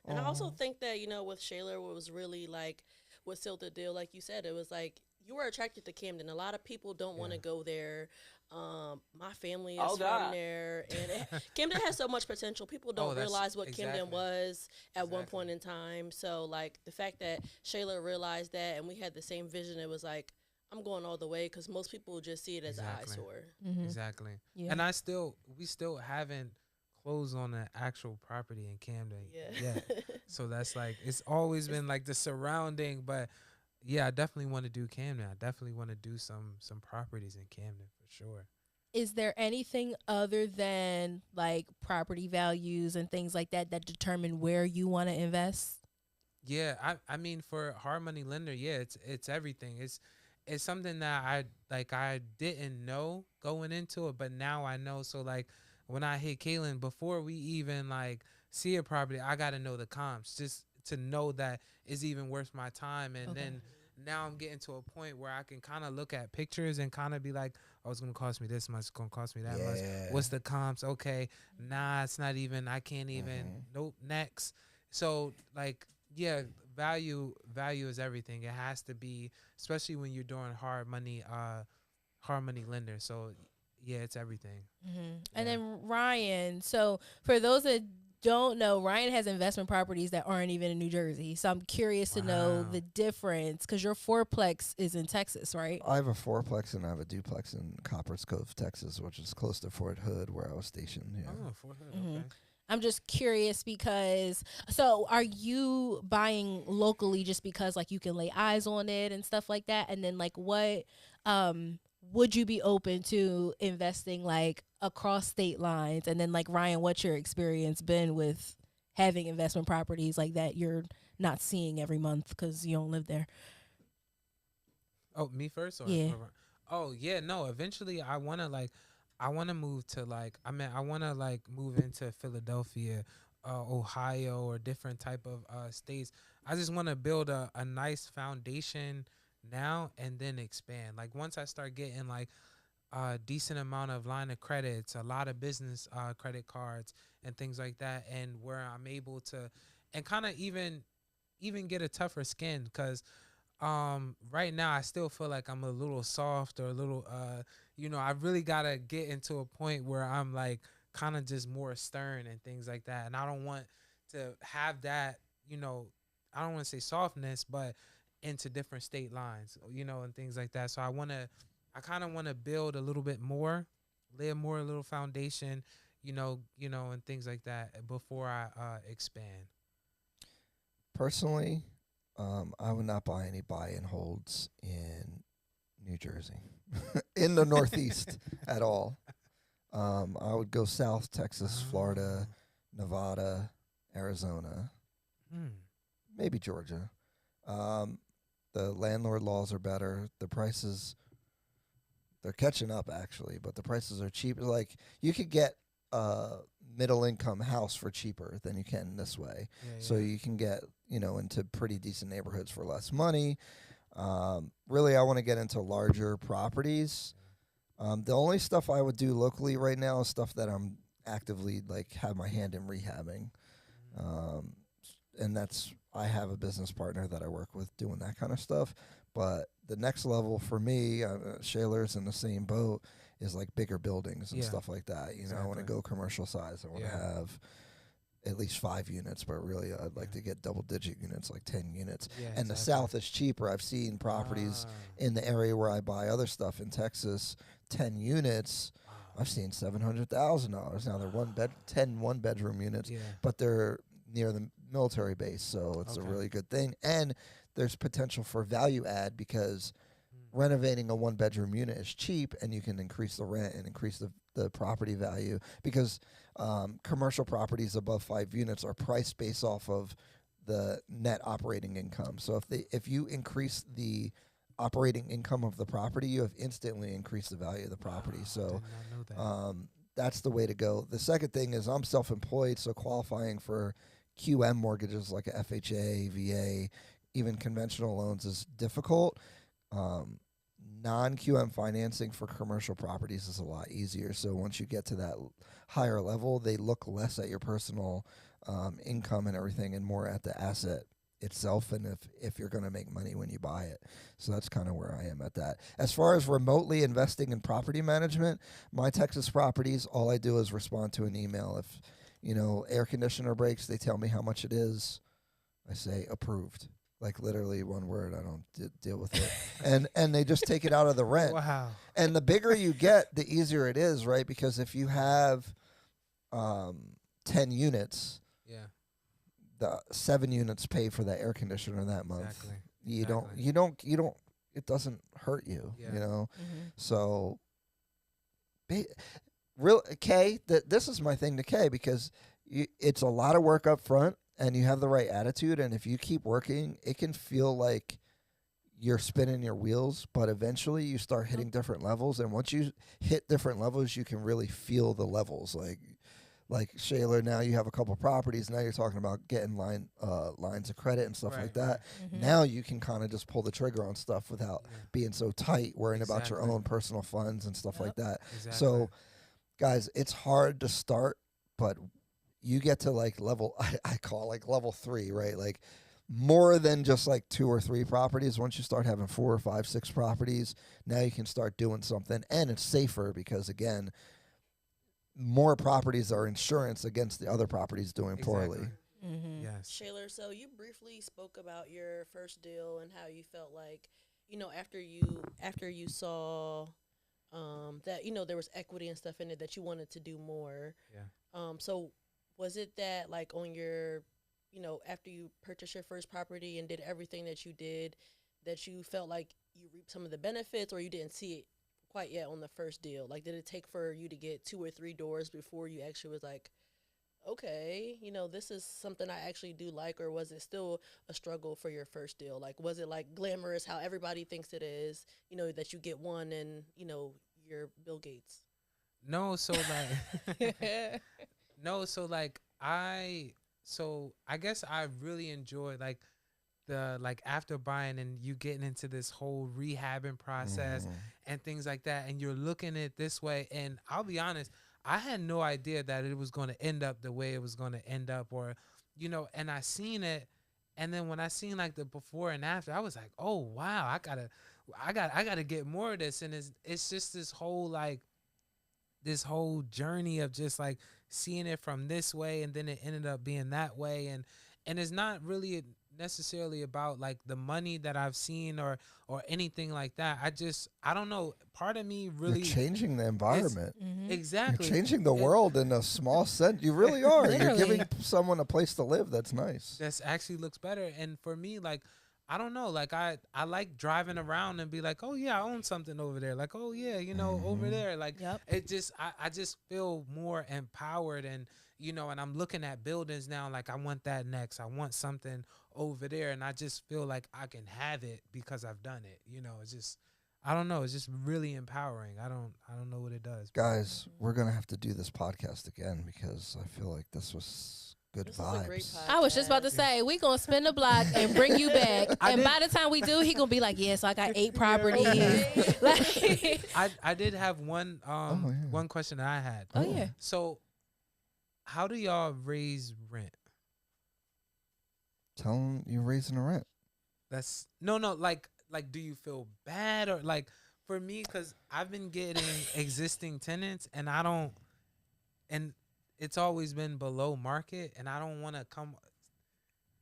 And I also think that, with Shayla, what was really like, what sealed the deal, like you said, it was like you were attracted to Camden. A lot of people don't want to go there. My family is from there, and Camden has so much potential. People don't realize what Camden was at one point in time. So, like, the fact that Shayla realized that and we had the same vision, it was like, I'm going all the way, because most people just see it as an eyesore. Exactly. Yeah. And we still haven't closed on an actual property in Camden yet. So that's like, it's always been like the surrounding, but yeah, I definitely want to do Camden. I definitely want to do some properties in Camden for sure. Is there anything other than like property values and things like that that determine where you want to invest? Yeah, I mean, for hard money lender, yeah, it's everything. It's something that I didn't know going into it, but now I know. So like when I hit Kaylin, before we even like see a property, I got to know the comps just to know that it's even worth my time. And then now I'm getting to a point where I can kind of look at pictures and kind of be like, oh, it's going to cost me this much. It's going to cost me that much. What's the comps? Okay. Nah, it's not even, I can't even, nope, next. So like, yeah, value is everything. It has to be, especially when you're doing hard money lender. So yeah, it's everything. And then Ryan, so for those that don't know, Ryan has investment properties that aren't even in New Jersey. So I'm curious to know the difference, because your fourplex is in Texas, right? I have a fourplex and I have a duplex in Coppers Cove, Texas, which is close to Fort Hood, where I was stationed. Yeah. Oh, Fort Hood, okay. I'm just curious because, so are you buying locally just because like you can lay eyes on it and stuff like that? And then like what would you be open to investing like across state lines? And then like Ryan, what's your experience been with having investment properties like that you're not seeing every month because you don't live there? Oh, me first? Oh, yeah, no, eventually I want to move to I want to move into Philadelphia, Ohio, or different type of states. I just want to build a nice foundation now and then expand. Like once I start getting like a decent amount of line of credits, a lot of business credit cards and things like that, and where I'm able to, and kind of even get a tougher skin, because right now I still feel like I'm a little soft or a little I really gotta get into a point where I'm like kind of just more stern and things like that, and I don't want to have that, I don't want to say softness, but into different state lines, and things like that. So I kind of want to build a little bit more, lay a little foundation, and things like that before I expand. Personally, I would not buy any buy and holds in New Jersey, in the Northeast at all. I would go south, Texas, Florida, Nevada, Arizona, maybe Georgia. The landlord laws are better. The prices, they're catching up actually, but the prices are cheaper. Like you could get a middle income house for cheaper than you can this way. So you can get, into pretty decent neighborhoods for less money. Really, I want to get into larger properties. The only stuff I would do locally right now is stuff that I'm actively have my hand in rehabbing. And I have a business partner that I work with doing that kind of stuff. But the next level for me, Shayla's in the same boat, is like bigger buildings and stuff like that. I want to go commercial size. I want to have at least 5 units, but really I'd like to get double-digit units, like 10 units. And the South is cheaper. I've seen properties in the area where I buy other stuff in Texas, 10 units. I've seen $700,000. Now they're 10 one-bedroom units, but they're near the military base, so it's a really good thing. And there's potential for value add, because renovating a one-bedroom unit is cheap, and you can increase the rent and increase the property value, because commercial properties above 5 units are priced based off of the net operating income. So if you increase the operating income of the property, you have instantly increased the value of the property. So that's the way to go. The second thing is I'm self-employed, so qualifying for QM mortgages like a FHA, VA, even conventional loans is difficult. non-QM financing for commercial properties is a lot easier. So once you get to that higher level, they look less at your personal income and everything and more at the asset itself and if you're going to make money when you buy it. So that's kind of where I am at that. As far as remotely investing in property management, my Texas properties, all I do is respond to an email. If, air conditioner breaks, they tell me how much it is. I say approved. Like literally one word. I don't deal with it. And they just take it out of the rent. Wow. And the bigger you get, the easier it is, right? Because if you have 10 units, Yeah. the 7 units pay for that air conditioner that month. Exactly. You Exactly. don't, it doesn't hurt you, Yeah. So, this is my thing to Kay, because it's a lot of work up front and you have the right attitude. And if you keep working, it can feel like you're spinning your wheels, but eventually you start hitting different levels. And once you hit different levels, you can really feel the levels. Like Shayla, now you have a couple properties. Now you're talking about getting lines of credit and stuff like that. Now you can kind of just pull the trigger on stuff without being so tight, worrying about your own personal funds and stuff like that. Exactly. So, guys, it's hard to start, but you get to like level, I call like level 3, right? Like more than just like 2 or 3 properties. Once you start having 4 or 5, 6 properties, now you can start doing something, and it's safer because again, more properties are insurance against the other properties doing poorly. Yes. Shayla, so you briefly spoke about your first deal and how you felt like, after you saw that there was equity and stuff in it that you wanted to do more. Yeah. So was it that like on your, after you purchased your first property and did everything that you did, that you felt like you reaped some of the benefits, or you didn't see it quite yet on the first deal? Like, did it take for you to get 2 or 3 doors before you actually was like, okay, this is something I actually do like? Or was it still a struggle for your first deal? Like, was it like glamorous how everybody thinks it is, that you get one and, you're Bill Gates? No, so like I guess I really enjoyed like the after buying and you getting into this whole rehabbing process and things like that, and you're looking at it this way. And I'll be honest, I had no idea that it was going to end up the way it was going to end up, or and I seen it, and then when I seen like the before and after, I was like, oh wow, I gotta get more of this. And it's just this whole journey of just like seeing it from this way, and then it ended up being that way, and it's not really necessarily about like the money that I've seen or anything like that. I don't know. Part of me really, you're changing the environment. Exactly. You're changing the world in a small sense. You really are. You're Literally. giving someone a place to live that's nice. That actually looks better. And for me, like, I don't know, like I like driving around and be like, oh yeah, I own something over there. Like, oh yeah, over there. Like, it just, I just feel more empowered, and and I'm looking at buildings now. Like, I want that next. I want something over there, and I just feel like I can have it because I've done it. It's just, I don't know. It's just really empowering. I don't know what it does. Guys, we're gonna have to do this podcast again because I feel like this was good This is a great vibes. podcast. I was just about to say, we going to spin the block and bring you back. And by the time we do, he going to be like, yeah, so I got 8 properties. Like, I did have one one question that I had. oh, yeah. So, how do y'all raise rent? Tell them you're raising the rent. That's no, like do you feel bad, or like for me, because I've been getting existing tenants and it's always been below market, and I don't want to come.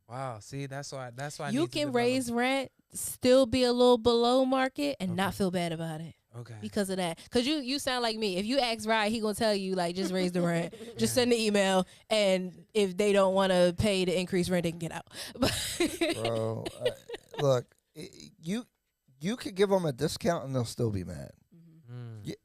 Wow, see, that's why I You need to can develop. raise rent, still be a little below market, and not feel bad about it. Okay. Because of that. Because you sound like me. If you ask Ryan, he going to tell you, like, just raise the rent. Just send the email. And if they don't want to pay the increased rent, they can get out. Bro, look, you could give them a discount and they'll still be mad.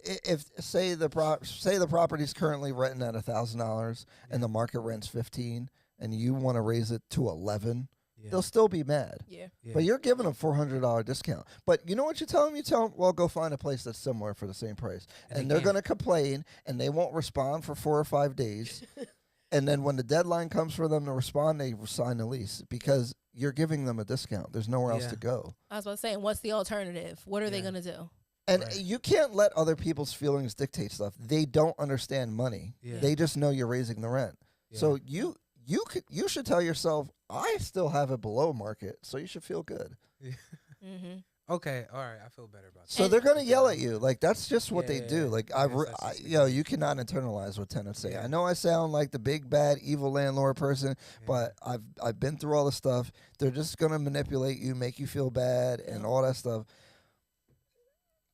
If say the property's currently renting at $1,000 and the market rent's $15, and you want to raise it to $11, they'll still be mad. Yeah. But you're giving them $400 discount. But you know what you tell them? You tell them, well, go find a place that's similar for the same price. And they're going to complain, and they won't respond for 4 or 5 days. And then when the deadline comes for them to respond, they sign the lease because you're giving them a discount. There's nowhere else to go. I was about to say, and what's the alternative? What are they going to do? And Right. you can't let other people's feelings dictate stuff. They don't understand money. Yeah. They just know you're raising the rent. Yeah. So you should tell yourself, I still have it below market, so you should feel good. Mm-hmm. Okay, all right, I feel better about that. So they're gonna yell at you. Like that's just what they Yeah, do. Like I guess that's just the you cannot internalize what tenants say. Yeah. I know I sound like the big bad evil landlord person, Yeah. but I've been through all the stuff. They're just gonna manipulate you, make you feel bad, and all that stuff.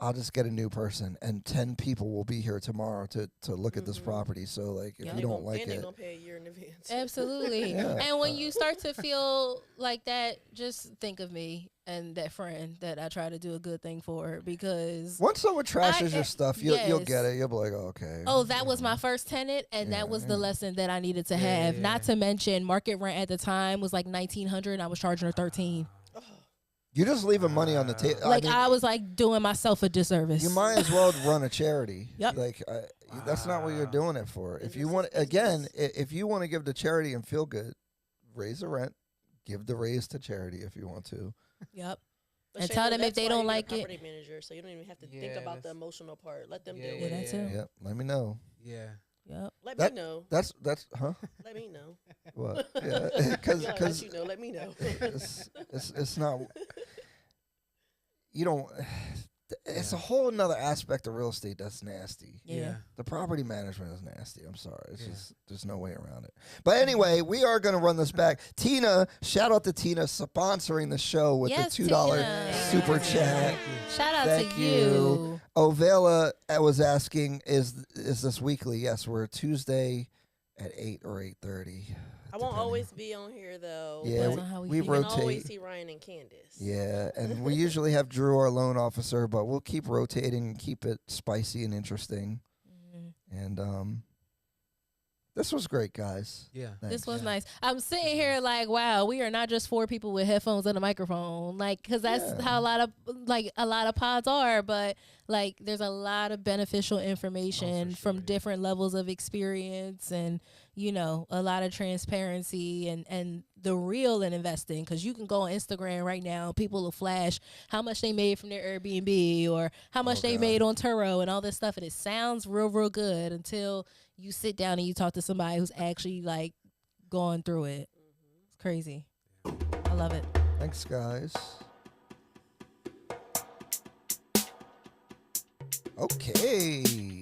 I'll just get a new person, and 10 people will be here tomorrow to look at this property. So like, if Yep. you don't like they're it, gonna pay a year in advance. Absolutely. Yeah. And when you start to feel like that, just think of me and that friend that I try to do a good thing for, because once someone trashes your stuff, you'll yes. get it. You'll be like, oh, okay. oh, that was my first tenant, and that was the lesson that I needed to have. Yeah. Not to mention, market rent at the time was like $1,900, and I was charging her $13. You're just leaving money on the table. Like I was like doing myself a disservice. You might as well run a charity. Yep. Like that's not what you're doing it for. If you want, if you want to give to charity and feel good, raise the rent, give the raise to charity if you want to. Yep. But And Shayla, tell them if that's they why don't you're a like it. property manager, so you don't even have to think Yeah, about the that's- emotional part. Let them Yeah, deal yeah, with that it. too. Yep. Let me know. Yeah. Yep. Let That- me know. That's huh? Let me know. What? Yeah. Because Yeah, let you know. Let me know. it's not. You don't. It's a whole nother aspect of real estate that's nasty. Yeah. The property management is nasty. I'm sorry. It's Yeah. just there's no way around it. But anyway, we are going to run this back. Tina, shout out to Tina sponsoring the show with Yes, the $2 Tina. super chat. Shout out Thank to you. you. Ovela was asking, is this weekly? Yes, we're Tuesday at 8 or 8:30. I won't always be on here though. Yeah, Depends on how we we feel. You can always rotate. see Ryan and Candace. Yeah, and we usually have Drew, our loan officer, but we'll keep rotating and keep it spicy and interesting. Mhm. And this was great, guys. Yeah. Thanks. This was nice. I'm sitting here like, wow, we are not just four people with headphones and a microphone, like, because that's Yeah. how a lot of pods are. But like, there's a lot of beneficial information sure, from yeah. different levels of experience, and a lot of transparency and the real in investing. Because you can go on Instagram right now, people will flash how much they made from their Airbnb or how much they God. made on Turo and all this stuff, and it sounds real good until you sit down and you talk to somebody who's actually like going through it. It's crazy. I love it. Thanks, guys. Okay.